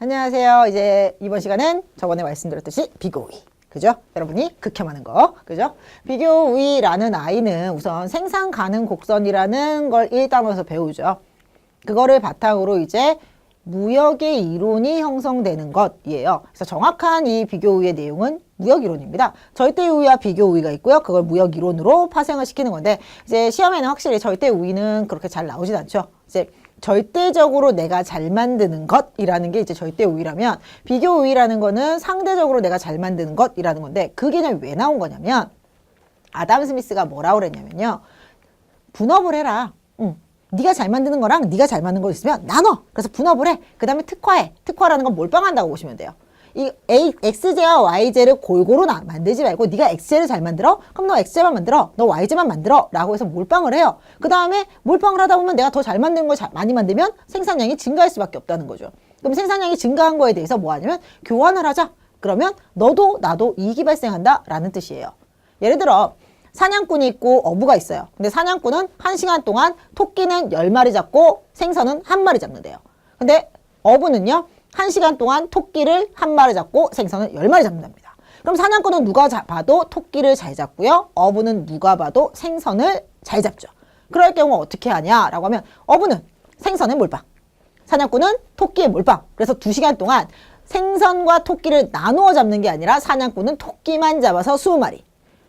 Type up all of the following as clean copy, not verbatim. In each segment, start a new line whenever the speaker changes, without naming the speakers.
안녕하세요. 이제 이번 시간은 저번에 말씀드렸듯이 비교우위. 그죠? 여러분이 극혐하는 거. 그죠? 비교우위라는 아이는 우선 생산 가능 곡선이라는 걸 1단원에서 배우죠. 그거를 바탕으로 이제 무역의 이론이 형성되는 것이에요. 그래서 정확한 이 비교우위의 내용은 무역 이론입니다. 절대 우위와 비교 우위가 있고요. 그걸 무역 이론으로 파생을 시키는 건데 이제 시험에는 확실히 절대 우위는 그렇게 잘 나오진 않죠. 이제 절대적으로 내가 잘 만드는 것이라는 게 이제 절대 우위라면 비교 우위라는 거는 상대적으로 내가 잘 만드는 것이라는 건데 그 개념이 왜 나온 거냐면 아담 스미스가 뭐라고 그랬냐면요. 분업을 해라. 네가 잘 만드는 거랑 네가 잘 만드는 거 있으면 나눠. 그래서 분업을 해. 그 다음에 특화해. 특화라는 건 몰빵한다고 보시면 돼요. 이 XJ와 YJ를 골고루 만들지 말고 네가 XJ를 잘 만들어? 그럼 너 XJ만 만들어. 너 YJ만 만들어. 라고 해서 몰빵을 해요. 그 다음에 몰빵을 하다 보면 내가 더 잘 만드는 걸 많이 만들면 생산량이 증가할 수밖에 없다는 거죠. 그럼 생산량이 증가한 거에 대해서 뭐 하냐면 교환을 하자. 그러면 너도 나도 이익이 발생한다 라는 뜻이에요. 예를 들어 사냥꾼이 있고 어부가 있어요. 근데 사냥꾼은 1시간 동안 토끼는 10마리 잡고 생선은 1마리 잡는데요. 근데 어부는요. 1시간 동안 토끼를 1마리 잡고 생선을 10마리 잡는답니다. 그럼 사냥꾼은 누가 봐도 토끼를 잘 잡고요. 어부는 누가 봐도 생선을 잘 잡죠. 그럴 경우 어떻게 하냐라고 하면 어부는 생선에 몰빵, 사냥꾼은 토끼에 몰빵. 그래서 2시간 동안 생선과 토끼를 나누어 잡는 게 아니라 사냥꾼은 토끼만 잡아서 20마리,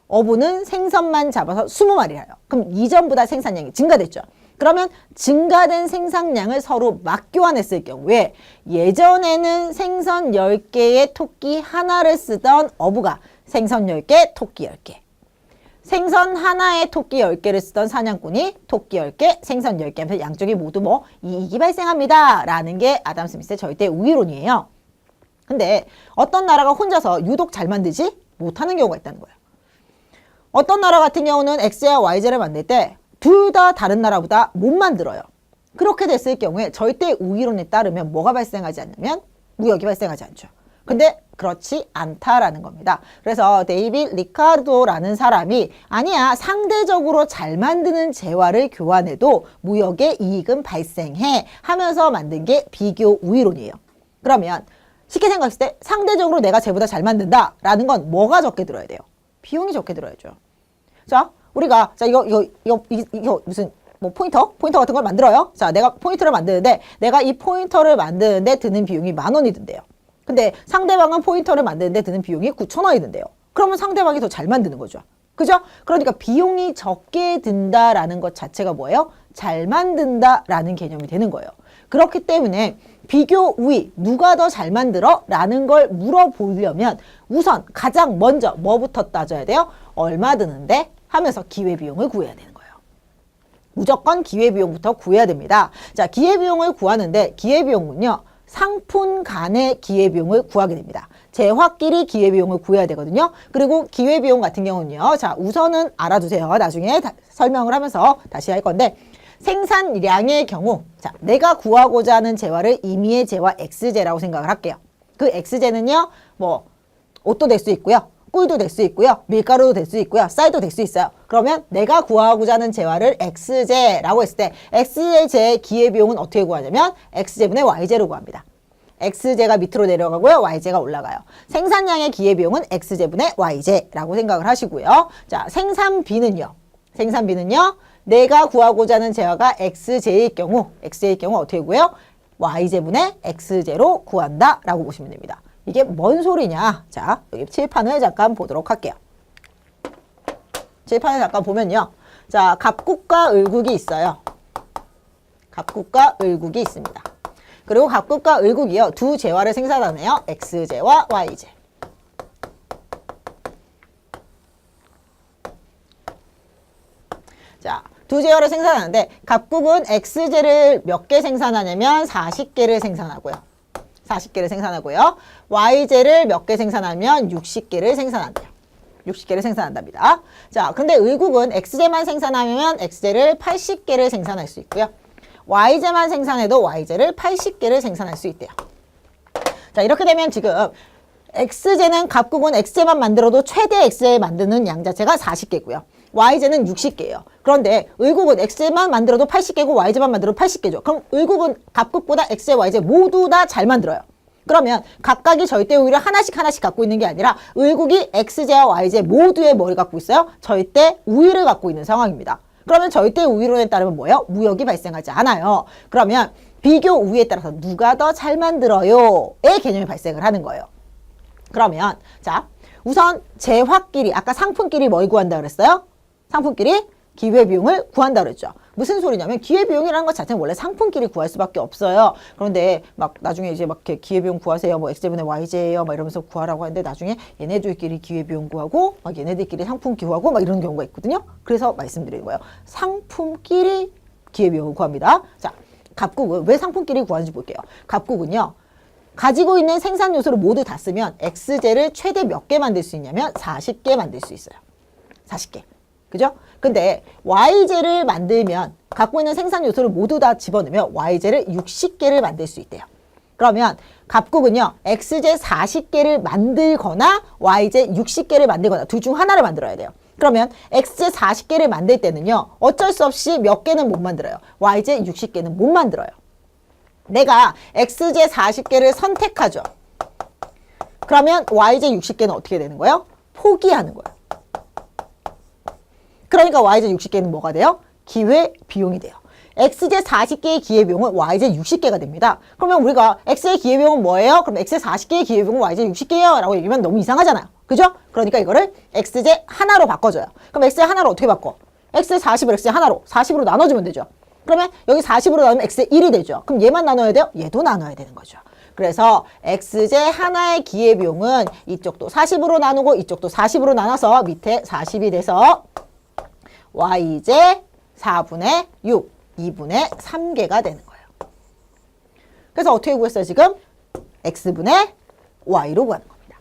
어부는 생선만 잡아서 20마리를 해요. 그럼 이전보다 생산량이 증가됐죠. 그러면 증가된 생산량을 서로 맞교환했을 경우에 예전에는 생선 10개에 토끼 하나를 쓰던 어부가 생선 10개, 토끼 10개. 생선 하나에 토끼 10개를 쓰던 사냥꾼이 토끼 10개, 생선 10개 하면서 양쪽이 모두 뭐 이익이 발생합니다. 라는 게 아담 스미스의 절대 우위론이에요. 근데 어떤 나라가 혼자서 유독 잘 만들지 못하는 경우가 있다는 거예요. 어떤 나라 같은 경우는 XJ와 YJ를 만들 때 둘 다 다른 나라보다 못 만들어요. 그렇게 됐을 경우에 절대 우위론에 따르면 뭐가 발생하지 않냐면 무역이 발생하지 않죠. 근데 그렇지 않다라는 겁니다. 그래서 데이빗 리카르도라는 사람이 아니야 상대적으로 잘 만드는 재화를 교환해도 무역의 이익은 발생해 하면서 만든 게 비교 우위론이에요. 그러면 쉽게 생각했을 때 상대적으로 내가 쟤보다 잘 만든다라는 건 뭐가 적게 들어야 돼요? 비용이 적게 들어야죠. 자, 우리가 자 이거 무슨 뭐 포인터 같은 걸 만들어요. 자, 내가 포인터를 만드는데 내가 이 포인터를 만드는데 드는 비용이 10,000원이 든대요. 근데 상대방은 포인터를 만드는데 드는 비용이 9,000원이 든대요. 그러면 상대방이 더 잘 만드는 거죠. 그죠? 그러니까 비용이 적게 든다라는 것 자체가 뭐예요? 잘 만든다라는 개념이 되는 거예요. 그렇기 때문에 비교 우위, 누가 더 잘 만들어? 라는 걸 물어보려면 우선 가장 먼저 뭐부터 따져야 돼요? 얼마 드는데? 하면서 기회비용을 구해야 되는 거예요. 무조건 기회비용부터 구해야 됩니다. 자, 기회비용을 구하는데 기회비용은요. 상품 간의 기회비용을 구하게 됩니다. 재화끼리 기회비용을 구해야 되거든요. 그리고 기회비용 같은 경우는요. 자, 우선은 알아두세요. 나중에 설명을 하면서 다시 할 건데 생산량의 경우 자, 내가 구하고자 하는 재화를 임의의 재화 X재라고 생각을 할게요. 그 X재는요. 뭐 옷도 될 수 있고요. 꿀도 될 수 있고요. 밀가루도 될 수 있고요. 쌀도 될 수 있어요. 그러면 내가 구하고자 하는 재화를 X재라고 했을 때 X재의 기회비용은 어떻게 구하냐면 X재분의 Y재로 구합니다. X재가 밑으로 내려가고요. Y재가 올라가요. 생산량의 기회비용은 X재분의 Y재라고 생각을 하시고요. 자, 생산비는요. 내가 구하고자 하는 재화가 X재일 경우 어떻게 구해요? Y재분의 X재로 구한다라고 보시면 됩니다. 이게 뭔 소리냐? 자, 여기 칠판을 잠깐 보도록 할게요. 칠판을 잠깐 보면요. 자, 갑국과 을국이 있어요. 갑국과 을국이 있습니다. 그리고 갑국과 을국이요. 두 재화를 생산하네요. X재와 Y재. 자, 두 재화를 생산하는데 갑국은 X재를 몇 개 생산하냐면 40개를 생산하고요. Y재를 몇 개 생산하면 60개를 생산한대요. 60개를 생산한답니다. 자, 근데 을국은 X재만 생산하면 X재를 80개를 생산할 수 있고요. Y재만 생산해도 Y재를 80개를 생산할 수 있대요. 자, 이렇게 되면 지금 X재는 갑국은 X재만 만들어도 최대 X재 만드는 양 자체가 40개고요. Y재는 60개예요. 그런데 을국은 X재만 만들어도 80개고 Y재만 만들어도 80개죠. 그럼 을국은 갑국보다 X재, Y재 모두 다 잘 만들어요. 그러면 각각이 절대 우위를 하나씩 갖고 있는 게 아니라 을국이 x제와 y제 모두의 뭐를 갖고 있어요? 절대 우위를 갖고 있는 상황입니다. 그러면 절대 우위론에 따르면 뭐예요? 무역이 발생하지 않아요. 그러면 비교 우위에 따라서 누가 더 잘 만들어요? 의 개념이 발생을 하는 거예요. 그러면 자 우선 재화끼리 아까 상품끼리 뭘 구한다 그랬어요? 상품끼리 기회비용을 구한다 그랬죠. 무슨 소리냐면 기회비용이라는 것 자체는 원래 상품끼리 구할 수밖에 없어요. 그런데 막 나중에 이제 막 이렇게 기회비용 구하세요. 뭐 x제분의 y제예요. 막 이러면서 구하라고 하는데 나중에 얘네들끼리 기회비용 구하고 막 얘네들끼리 상품 구하고 막 이런 경우가 있거든요. 그래서 말씀드리는 거예요. 상품끼리 기회비용을 구합니다. 자, 갑국은 왜 상품끼리 구하는지 볼게요. 갑국은요. 가지고 있는 생산 요소를 모두 다 쓰면 x제를 최대 몇 개 만들 수 있냐면 40개 만들 수 있어요. 40개. 그죠? 근데 y제를 만들면 갖고 있는 생산 요소를 모두 다 집어넣으면 y제를 60개를 만들 수 있대요. 그러면 갑국은요. x제 40개를 만들거나 y제 60개를 만들거나 둘 중 하나를 만들어야 돼요. 그러면 x제 40개를 만들 때는요. 어쩔 수 없이 몇 개는 못 만들어요. y제 60개는 못 만들어요. 내가 x제 40개를 선택하죠. 그러면 y제 60개는 어떻게 되는 거예요? 포기하는 거예요. 그러니까 y제 60개는 뭐가 돼요? 기회비용이 돼요. x제 40개의 기회비용은 y제 60개가 됩니다. 그러면 우리가 x의 기회비용은 뭐예요? 그럼 x의 40개의 기회비용은 y제 60개예요 라고 얘기하면 너무 이상하잖아요. 그죠? 그러니까 이거를 x제 하나로 바꿔줘요. 그럼 x제 하나로 어떻게 바꿔? x제 40을 x제 하나로 40으로 나눠주면 되죠. 그러면 여기 40으로 나누면 x제 1이 되죠. 그럼 얘만 나눠야 돼요? 얘도 나눠야 되는 거죠. 그래서 x제 하나의 기회비용은 이쪽도 40으로 나누고 이쪽도 40으로 나눠서 밑에 40이 돼서 y제 4분의 6, 2분의 3개가 되는 거예요. 그래서 어떻게 구했어요? 지금 x분의 y로 구하는 겁니다.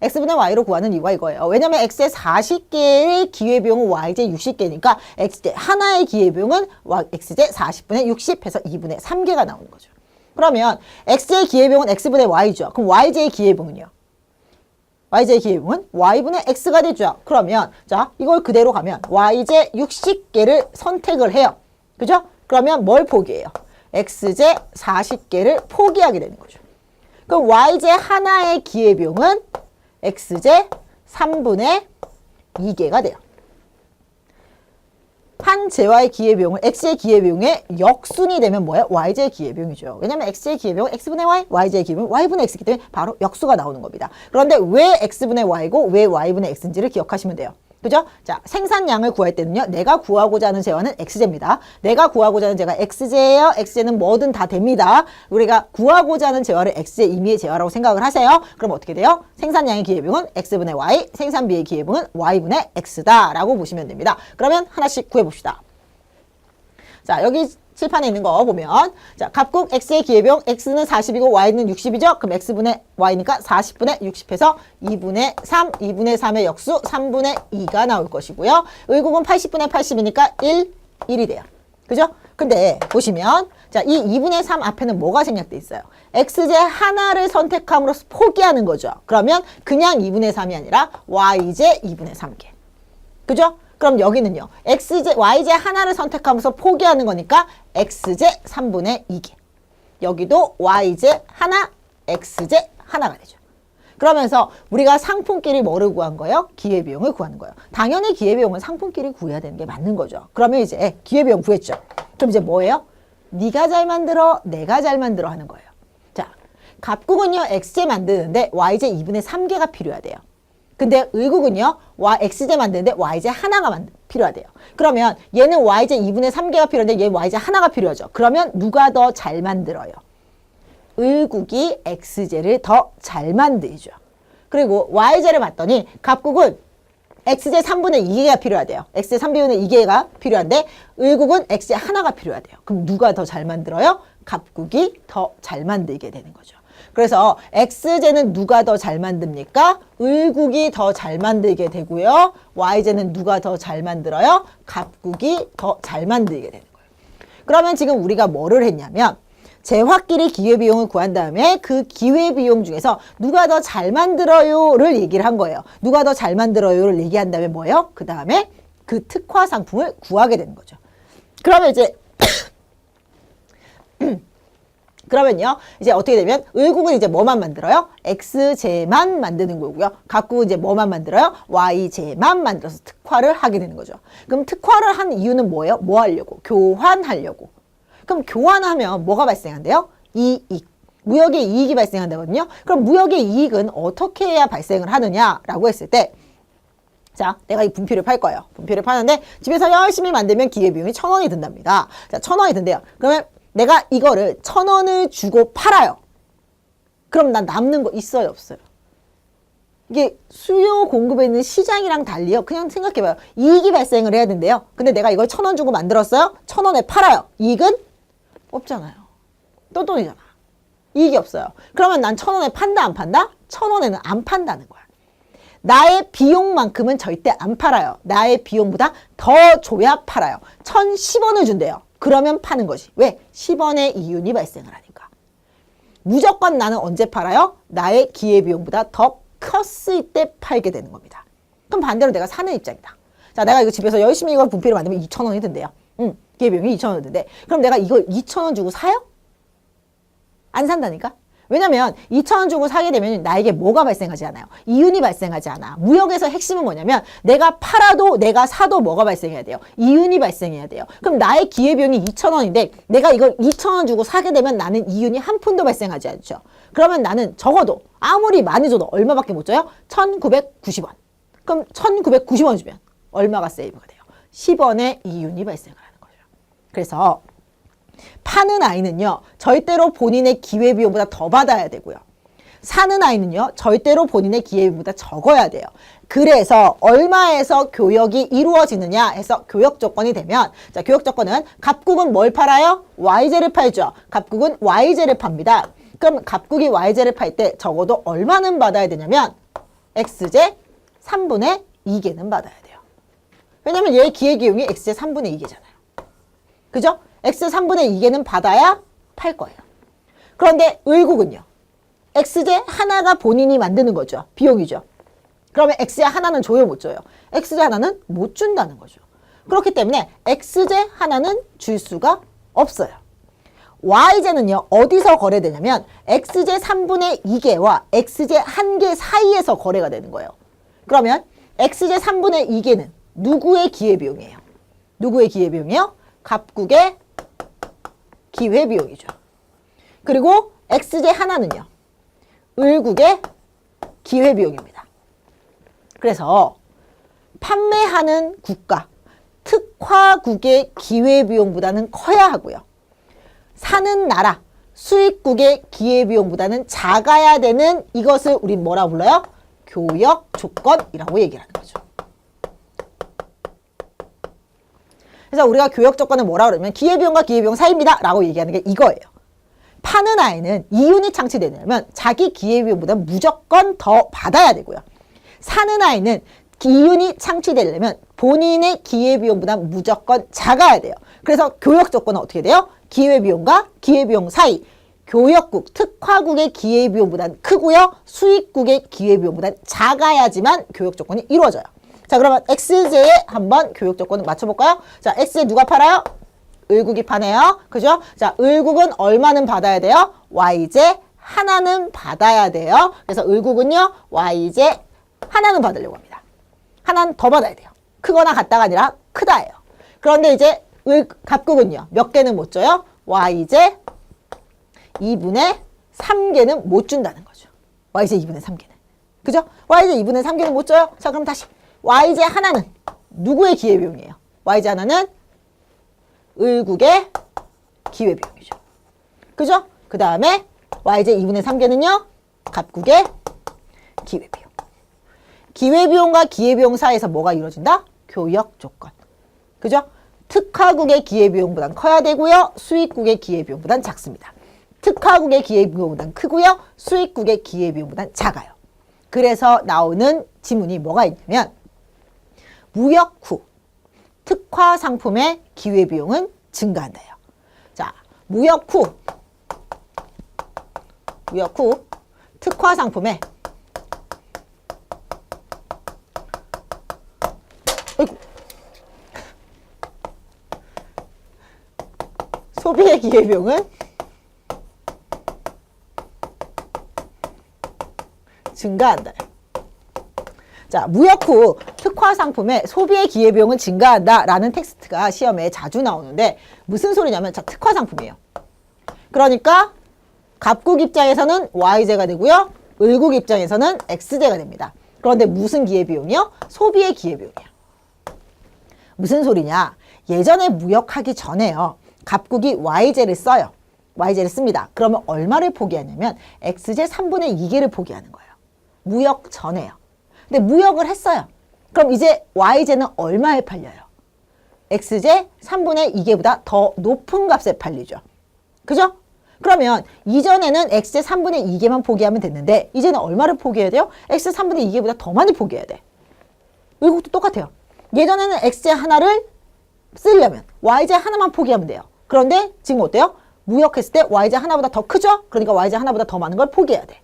x분의 y로 구하는 이유가 이거예요. 왜냐면 x의 40개의 기회비용은 y제 60개니까 x제 하나의 기회비용은 x제 40분의 60 해서 2분의 3개가 나오는 거죠. 그러면 x의 기회비용은 x분의 y죠. 그럼 y제의 기회비용은요? y제의 기회비용은 y분의 x가 되죠. 그러면 자 이걸 그대로 가면 y제 60개를 선택을 해요. 그죠? 그러면 뭘 포기해요? x제 40개를 포기하게 되는 거죠. 그럼 y제 하나의 기회비용은 x제 3분의 2개가 돼요. 한 제와의 기회비용을 x의 기회비용의 역순이 되면 뭐예요? y제의 기회비용이죠. 왜냐면 x의 기회비용은 x분의 y, y제의 기회비용은 y분의 x이기 때문에 바로 역수가 나오는 겁니다. 그런데 왜 x분의 y고 왜 y분의 x인지를 기억하시면 돼요. 그죠? 자, 생산량을 구할 때는요. 내가 구하고자 하는 제와는 x제입니다. 내가 구하고자 하는 제가 x제예요. x제는 뭐든 다 됩니다. 우리가 구하고자 하는 제와를 x제 임의의 제와라고 생각을 하세요. 그럼 어떻게 돼요? 생산량의 기회비용은 x분의 y, 생산비의 기회비용은 y분의 x다라고 보시면 됩니다. 그러면 하나씩 구해봅시다. 자, 여기 칠판에 있는 거 보면 자, 갑국 x의 기회비용 x는 40이고 y는 60이죠. 그럼 x분의 y니까 40분의 60해서 2분의 3, 2분의 3의 역수 3분의 2가 나올 것이고요. 을국은 80분의 80이니까 1이 돼요. 그죠? 근데 보시면 자, 이 2분의 3 앞에는 뭐가 생략돼 있어요? x제 하나를 선택함으로써 포기하는 거죠. 그러면 그냥 2분의 3이 아니라 y제 2분의 3개. 그죠? 그럼 여기는요. y제 하나를 선택하면서 포기하는 거니까 x제 3분의 2개. 여기도 y제 하나, x제 하나가 되죠. 그러면서 우리가 상품끼리 뭐를 구한 거예요? 기회비용을 구하는 거예요. 당연히 기회비용은 상품끼리 구해야 되는 게 맞는 거죠. 그러면 이제 기회비용 구했죠. 그럼 이제 뭐예요? 네가 잘 만들어, 내가 잘 만들어 하는 거예요. 자, 갑국은요. x제 만드는데 y제 2분의 3개가 필요하대요. 근데 을국은요. x제 만드는데 y제 하나가 필요하대요. 그러면 얘는 y제 2분의 3개가 필요한데 얘는 y제 하나가 필요하죠. 그러면 누가 더 잘 만들어요? 을국이 x제를 더 잘 만들죠. 그리고 y제를 봤더니 갑국은 x제 3분의 2개가 필요하대요. x제 3분의 2개가 필요한데 을국은 x제 하나가 필요하대요. 그럼 누가 더 잘 만들어요? 갑국이 더 잘 만들게 되는 거죠. 그래서 x제는 누가 더 잘 만듭니까? 을국이 더 잘 만들게 되고요. y제는 누가 더 잘 만들어요? 갑국이 더 잘 만들게 되는 거예요. 그러면 지금 우리가 뭐를 했냐면 재화끼리 기회비용을 구한 다음에 그 기회비용 중에서 누가 더 잘 만들어요를 얘기를 한 거예요. 누가 더 잘 만들어요를 얘기한 다음에 뭐예요? 그 다음에 그 특화 상품을 구하게 되는 거죠. 그러면 이제 그러면요, 이제 어떻게 되면 을국은 이제 뭐만 만들어요? x제만 만드는 거고요. 갑국은 이제 뭐만 만들어요? y제만 만들어서 특화를 하게 되는 거죠. 그럼 특화를 한 이유는 뭐예요? 뭐 하려고? 교환하려고. 그럼 교환하면 뭐가 발생한대요? 이익. 무역의 이익이 발생한다거든요. 그럼 무역의 이익은 어떻게 해야 발생을 하느냐라고 했을 때, 자, 내가 이 분필을 팔 거예요. 분필을 파는데 집에서 열심히 만들면 기회비용이 1,000원이 든답니다. 자, 1,000원이 든대요. 그러면 내가 이거를 1,000원을 주고 팔아요. 그럼 난 남는 거 있어요, 없어요? 이게 수요 공급에 있는 시장이랑 달리요. 그냥 생각해봐요. 이익이 발생을 해야 된대요. 근데 내가 이걸 1,000원 주고 만들었어요. 1,000원에 팔아요. 이익은 없잖아요. 똔똔이잖아. 이익이 없어요. 그러면 난 1,000원에 판다, 안 판다? 1,000원에는 안 판다는 거야. 나의 비용만큼은 절대 안 팔아요. 나의 비용보다 더 줘야 팔아요. 1,010원을 준대요. 그러면 파는 거지. 왜? 10원의 이윤이 발생을 하니까. 무조건 나는 언제 팔아요? 나의 기회비용보다 더 컸을 때 팔게 되는 겁니다. 그럼 반대로 내가 사는 입장이다. 자, 내가 이거 집에서 열심히 이걸 분필을 만들면 2,000원이 든대요. 기회비용이 2,000원 든대. 그럼 내가 이걸 2,000원 주고 사요? 안 산다니까? 왜냐면 2,000원 주고 사게 되면 나에게 뭐가 발생하지 않아요? 이윤이 발생하지 않아. 무역에서 핵심은 뭐냐면 내가 팔아도 내가 사도 뭐가 발생해야 돼요? 이윤이 발생해야 돼요. 그럼 나의 기회비용이 2,000원인데 내가 이걸 2,000원 주고 사게 되면 나는 이윤이 한 푼도 발생하지 않죠. 그러면 나는 적어도 아무리 많이 줘도 얼마밖에 못 줘요? 1,990원. 그럼 1,990원 주면 얼마가 세이브가 돼요? 10원의 이윤이 발생을 하는 거죠. 그래서 파는 아이는요, 절대로 본인의 기회비용보다 더 받아야 되고요. 사는 아이는요, 절대로 본인의 기회비용보다 적어야 돼요. 그래서 얼마에서 교역이 이루어지느냐 해서 교역 조건이 되면, 자, 교역 조건은 갑국은 뭘 팔아요? Y제를 팔죠. 갑국은 Y제를 팝니다. 그럼 갑국이 Y제를 팔 때 적어도 얼마는 받아야 되냐면 X제 3분의 2개는 받아야 돼요. 왜냐면 얘의 기회비용이 X제 3분의 2개잖아요. 그죠? X 3분의 2개는 받아야 팔 거예요. 그런데 을국은요. X제 하나가 본인이 만드는 거죠. 비용이죠. 그러면 X제 하나는 줘요, 못 줘요? X제 하나는 못 준다는 거죠. 그렇기 때문에 X제 하나는 줄 수가 없어요. Y제는요. 어디서 거래되냐면 X제 3분의 2개와 X제 1개 사이에서 거래가 되는 거예요. 그러면 X제 3분의 2개는 누구의 기회비용이에요? 누구의 기회비용이요? 갑국의 기회비용이죠. 그리고 X제 하나는요. 을국의 기회비용입니다. 그래서 판매하는 국가, 특화국의 기회비용보다는 커야 하고요. 사는 나라, 수입국의 기회비용보다는 작아야 되는 이것을 우리 뭐라 불러요? 교역 조건이라고 얘기를 하는 거죠. 그래서 우리가 교역 조건을 뭐라 그러면 기회비용과 기회비용 사이입니다 라고 얘기하는 게 이거예요. 파는 아이는 이윤이 창출되려면 자기 기회비용보다 무조건 더 받아야 되고요. 사는 아이는 이윤이 창출되려면 본인의 기회비용보다 무조건 작아야 돼요. 그래서 교역 조건은 어떻게 돼요? 기회비용과 기회비용 사이. 교역국, 특화국의 기회비용보다는 크고요. 수입국의 기회비용보다는 작아야지만 교역 조건이 이루어져요. 자, 그러면 X제에 한번 교육 조건을 맞춰볼까요? 자, X제 누가 팔아요? 을국이 파네요. 그죠? 자, 을국은 얼마는 받아야 돼요? Y제 하나는 받아야 돼요. 그래서 을국은요, Y제 하나는 받으려고 합니다. 하나는 더 받아야 돼요. 크거나 같다가 아니라 크다예요. 그런데 이제 갑국은요, 몇 개는 못 줘요? Y제 2분의 3개는 못 준다는 거죠. Y제 2분의 3개는. 그죠? Y제 2분의 3개는 못 줘요? 자, 그럼 다시. Y제 하나는 누구의 기회비용이에요? Y제 하나는 을국의 기회비용이죠. 그죠? 그 다음에 Y제 2분의 3개는요. 갑국의 기회비용. 기회비용과 기회비용 사이에서 뭐가 이루어진다? 교역 조건. 그죠? 특화국의 기회비용보단 커야 되고요. 수입국의 기회비용보단 작습니다. 특화국의 기회비용보단 크고요. 수입국의 기회비용보단 작아요. 그래서 나오는 지문이 뭐가 있냐면 무역 후 특화 상품의 기회비용은 증가한다요. 자, 무역 후 특화 상품의 소비의 기회비용은 증가한다. 자, 무역 후 특화 상품의 소비의 기회비용은 증가한다라는 텍스트가 시험에 자주 나오는데 무슨 소리냐면 자, 특화 상품이에요. 그러니까 갑국 입장에서는 Y제가 되고요. 을국 입장에서는 X제가 됩니다. 그런데 무슨 기회비용이요? 소비의 기회비용이에요. 무슨 소리냐? 예전에 무역하기 전에요. 갑국이 Y제를 써요. Y제를 씁니다. 그러면 얼마를 포기하냐면 X제 3분의 2개를 포기하는 거예요. 무역 전에요. 근데 무역을 했어요. 그럼 이제 Y제는 얼마에 팔려요? X제 3분의 2개보다 더 높은 값에 팔리죠. 그죠? 그러면 이전에는 X제 3분의 2개만 포기하면 됐는데 이제는 얼마를 포기해야 돼요? X제 3분의 2개보다 더 많이 포기해야 돼. 외국도 똑같아요. 예전에는 X제 하나를 쓰려면 Y제 하나만 포기하면 돼요. 그런데 지금 어때요? 무역했을 때 Y제 하나보다 더 크죠? 그러니까 Y제 하나보다 더 많은 걸 포기해야 돼.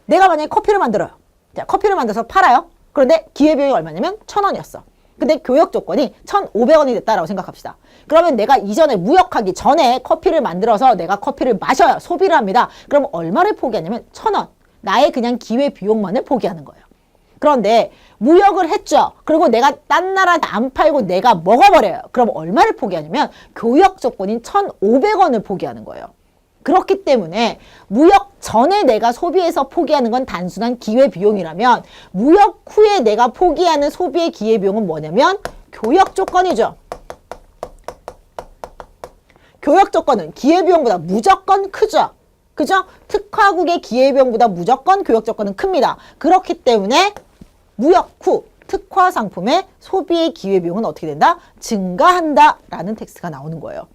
내가 만약에 커피를 만들어요. 자, 커피를 만들어서 팔아요. 그런데 기회비용이 얼마냐면 1,000원이었어. 근데 교역 조건이 1,500원이 됐다라고 생각합시다. 그러면 내가 이전에 무역하기 전에 커피를 만들어서 내가 커피를 마셔요. 소비를 합니다. 그럼 얼마를 포기하냐면 1,000원. 나의 그냥 기회비용만을 포기하는 거예요. 그런데 무역을 했죠. 그리고 내가 딴 나라한테 안 팔고 내가 먹어버려요. 그럼 얼마를 포기하냐면 교역 조건인 1,500원을 포기하는 거예요. 그렇기 때문에 무역 전에 내가 소비해서 포기하는 건 단순한 기회비용이라면 무역 후에 내가 포기하는 소비의 기회비용은 뭐냐면 교역 조건이죠. 교역 조건은 기회비용보다 무조건 크죠. 그죠? 특화국의 기회비용보다 무조건 교역 조건은 큽니다. 그렇기 때문에 무역 후 특화 상품의 소비의 기회비용은 어떻게 된다? 증가한다 라는 텍스트가 나오는 거예요.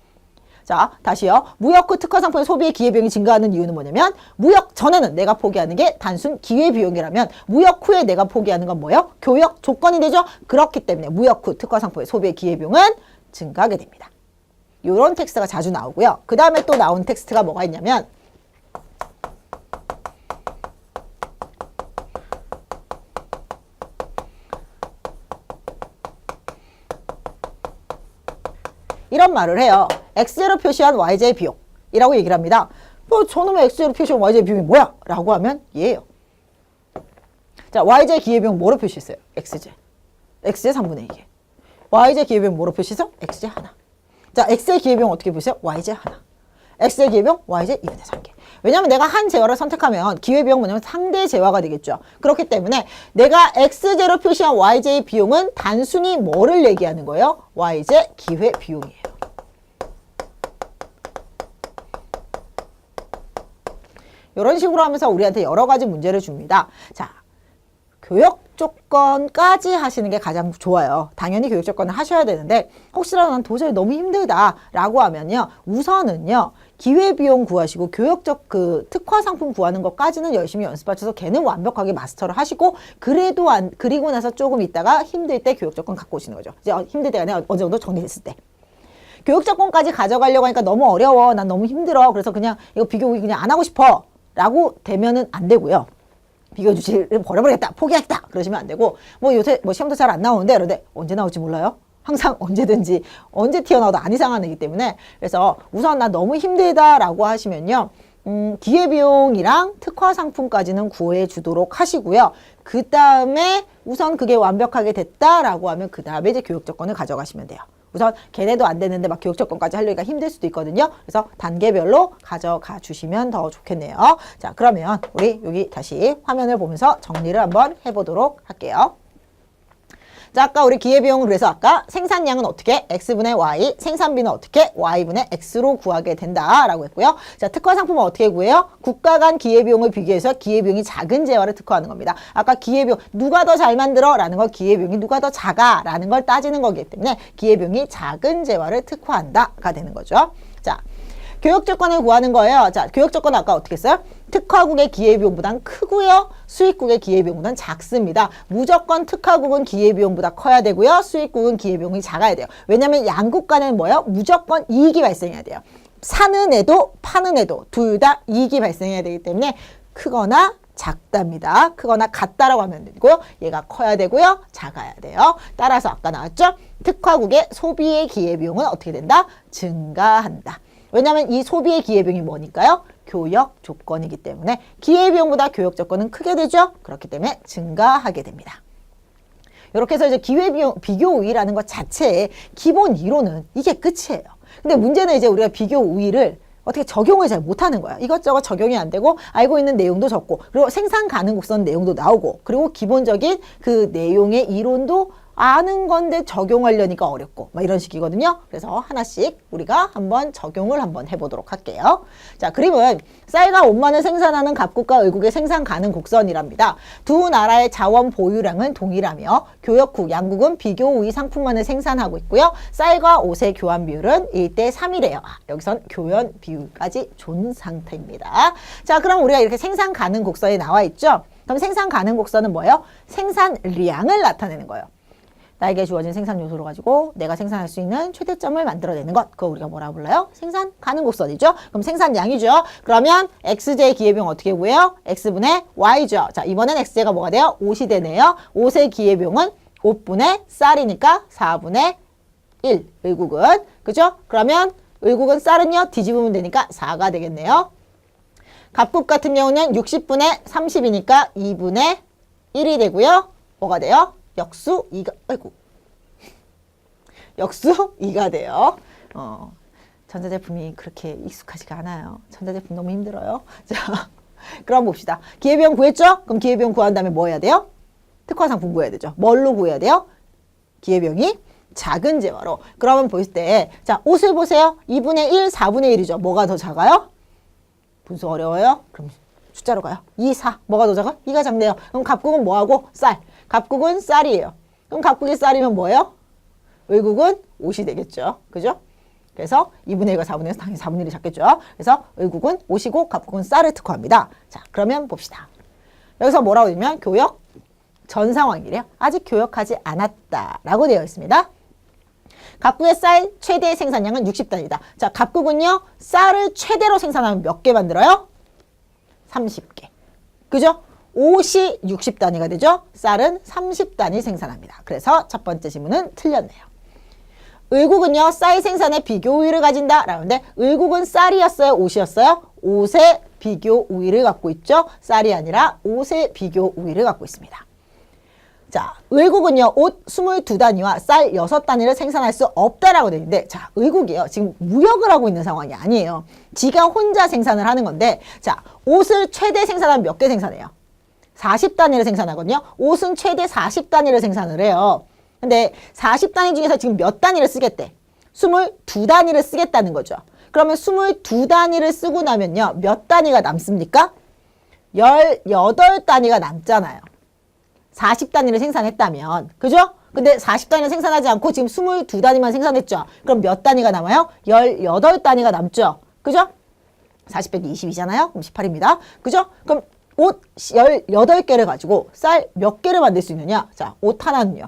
자, 다시요. 무역 후 특화 상품의 소비의 기회비용이 증가하는 이유는 뭐냐면 무역 전에는 내가 포기하는 게 단순 기회비용이라면 무역 후에 내가 포기하는 건 뭐예요? 교역 조건이 되죠. 그렇기 때문에 무역 후 특화 상품의 소비의 기회비용은 증가하게 됩니다. 이런 텍스트가 자주 나오고요. 그 다음에 또 나온 텍스트가 뭐가 있냐면 이런 말을 해요. X제로 표시한 Y제의 비용이라고 얘기를 합니다. 뭐 저놈의 X제로 표시한 Y제의 비용이 뭐야? 라고 하면 얘예요. 자, Y제 기회비용 뭐로 표시했어요? X제. X제 3분의 2개. Y제 기회비용 뭐로 표시했어? X제 하나. 자, X제 기회비용 어떻게 표시해요? Y제 하나. X제 기회비용 Y제 2분의 3개. 왜냐하면 내가 한 제화를 선택하면 기회비용 뭐냐면 상대 제화가 되겠죠. 그렇기 때문에 내가 X제로 표시한 Y제의 비용은 단순히 뭐를 얘기하는 거예요? Y제 기회비용이에요. 이런 식으로 하면서 우리한테 여러 가지 문제를 줍니다. 자, 교역 조건까지 하시는 게 가장 좋아요. 당연히 교육 조건을 하셔야 되는데 혹시라도 난 도저히 너무 힘들다라고 하면요. 우선은요. 기회비용 구하시고 교역적 그 특화 상품 구하는 것까지는 열심히 연습하셔서 걔는 완벽하게 마스터를 하시고 그래도 그리고 나서 조금 있다가 힘들 때 교육 조건 갖고 오시는 거죠. 이제 힘들 때가 아니라 어느 정도 정리됐을 때. 교육 조건까지 가져가려고 하니까 너무 어려워. 난 너무 힘들어. 그래서 그냥 이거 비교 그냥 안 하고 싶어. 라고 되면은 안 되고요. 비교 주제를 버려버리겠다. 포기하겠다. 그러시면 안 되고 뭐 요새 뭐 시험도 잘 안 나오는데 그런데 언제 나올지 몰라요. 항상 언제든지 언제 튀어나와도 안 이상한 애기 때문에 그래서 우선 나 너무 힘들다라고 하시면요. 기회비용이랑 특화 상품까지는 구해 주도록 하시고요. 그 다음에 우선 그게 완벽하게 됐다라고 하면 그 다음에 이제 교육 조건을 가져가시면 돼요. 우선 걔네도 안 되는데 막 교육 조건까지 하려니까 힘들 수도 있거든요. 그래서 단계별로 가져가 주시면 더 좋겠네요. 자, 그러면 우리 여기 다시 화면을 보면서 정리를 한번 해보도록 할게요. 자, 아까 우리 기회비용은 그래서 아까 생산량은 어떻게 X분의 Y, 생산비는 어떻게 Y분의 X로 구하게 된다라고 했고요. 자, 특화 상품은 어떻게 구해요? 국가 간 기회비용을 비교해서 기회비용이 작은 재화를 특화하는 겁니다. 아까 기회비용 누가 더 잘 만들어? 라는 거 기회비용이 누가 더 작아? 라는 걸 따지는 거기 때문에 기회비용이 작은 재화를 특화한다가 되는 거죠. 자, 교역 조건을 구하는 거예요. 자, 교역 조건 아까 어떻게 했어요? 특화국의 기회비용보단 크고요. 수입국의 기회비용보단 작습니다. 무조건 특화국은 기회비용보다 커야 되고요. 수입국은 기회비용이 작아야 돼요. 왜냐하면 양국 간에는 뭐예요? 무조건 이익이 발생해야 돼요. 사는 애도 파는 애도 둘 다 이익이 발생해야 되기 때문에 크거나 작답니다. 크거나 같다라고 하면 되고요. 얘가 커야 되고요. 작아야 돼요. 따라서 아까 나왔죠? 특화국의 소비의 기회비용은 어떻게 된다? 증가한다. 왜냐하면 이 소비의 기회비용이 뭐니까요? 교역 조건이기 때문에 기회비용보다 교역 조건은 크게 되죠. 그렇기 때문에 증가하게 됩니다. 이렇게 해서 이제 기회비용, 비교 우위라는 것 자체의 기본 이론은 이게 끝이에요. 근데 문제는 이제 우리가 비교 우위를 어떻게 적용을 잘 못하는 거야. 이것저것 적용이 안 되고 알고 있는 내용도 적고 그리고 생산 가능 곡선 내용도 나오고 그리고 기본적인 그 내용의 이론도 아는 건데 적용하려니까 어렵고 막 이런 식이거든요. 그래서 하나씩 우리가 한번 적용을 한번 해보도록 할게요. 자, 그림은 쌀과 옷만을 생산하는 갑국과 의국의 생산 가능 곡선이랍니다. 두 나라의 자원 보유량은 동일하며 교역국, 양국은 비교 우위 상품만을 생산하고 있고요. 쌀과 옷의 교환 비율은 1대3이래요. 여기선 교환 비율까지 좋은 상태입니다. 자, 그럼 우리가 이렇게 생산 가능 곡선이 나와 있죠. 그럼 생산 가능 곡선은 뭐예요? 생산량을 나타내는 거예요. 나에게 주어진 생산 요소를 가지고 내가 생산할 수 있는 최대점을 만들어내는 것. 그거 우리가 뭐라 불러요? 생산 가능 곡선이죠. 그럼 생산량이죠. 그러면 XJ 기회비용 어떻게 구해요? X분의 Y죠. 자, 이번엔 XJ가 뭐가 돼요? 5이 되네요. 옷의 기회비용은 5분의 쌀이니까 4분의 1. 의국은. 그죠? 그러면 의국은 쌀은요. 뒤집으면 되니까 4가 되겠네요. 갑국 같은 경우는 60분의 30이니까 2분의 1이 되고요. 뭐가 돼요? 역수 2가, 아이고. 역수 2가 돼요. 전자제품이 그렇게 익숙하지가 않아요. 전자제품 너무 힘들어요. 자, 그럼 봅시다. 기회비용 구했죠? 그럼 기회비용 구한 다음에 뭐 해야 돼요? 특화상품 구해야 되죠. 뭘로 구해야 돼요? 기회비용이 작은 재화로. 그러면 보실 때, 자, 옷을 보세요. 2분의 1, 4분의 1이죠. 뭐가 더 작아요? 분수 어려워요? 그럼 숫자로 가요. 2, 4. 뭐가 더 작아? 2가 작네요. 그럼 갑국은 뭐하고? 쌀. 갑국은 쌀이에요. 그럼 갑국이 쌀이면 뭐예요? 의국은 옷이 되겠죠. 그죠? 그래서 2분의 1과 4분의 1에서 당연히 4분의 1이 작겠죠. 그래서 의국은 옷이고 갑국은 쌀을 특화합니다. 자, 그러면 봅시다. 여기서 뭐라고 되냐면 교역 전 상황이래요. 아직 교역하지 않았다라고 되어 있습니다. 갑국의 쌀 최대 생산량은 60단이다. 자, 갑국은요. 쌀을 최대로 생산하면 몇 개 만들어요? 30개. 그죠? 옷이 60단위가 되죠. 쌀은 30단위 생산합니다. 그래서 첫 번째 질문은 틀렸네요. 의국은요. 쌀 생산에 비교 우위를 가진다. 라는데 의국은 쌀이었어요? 옷이었어요? 옷의 비교 우위를 갖고 있죠. 쌀이 아니라 옷의 비교 우위를 갖고 있습니다. 자, 의국은요. 옷 22단위와 쌀 6단위를 생산할 수 없다라고 되어 있는데 자, 의국이요. 지금 무역을 하고 있는 상황이 아니에요. 지가 혼자 생산을 하는 건데 자, 옷을 최대 생산하면 몇 개 생산해요? 40단위를 생산하거든요. 옷은 최대 40단위를 생산을 해요. 근데 40단위 중에서 지금 몇 단위를 쓰겠대? 22단위를 쓰겠다는 거죠. 그러면 22단위를 쓰고 나면요. 몇 단위가 남습니까? 18단위가 남잖아요. 40단위를 생산했다면. 그죠? 근데 40단위를 생산하지 않고 지금 22단위만 생산했죠. 그럼 몇 단위가 남아요? 18단위가 남죠. 그죠? 40 빼기 22잖아요. 그럼 18입니다. 그죠? 그럼 옷 18개를 가지고 쌀 몇 개를 만들 수 있느냐? 자, 옷 하나는요.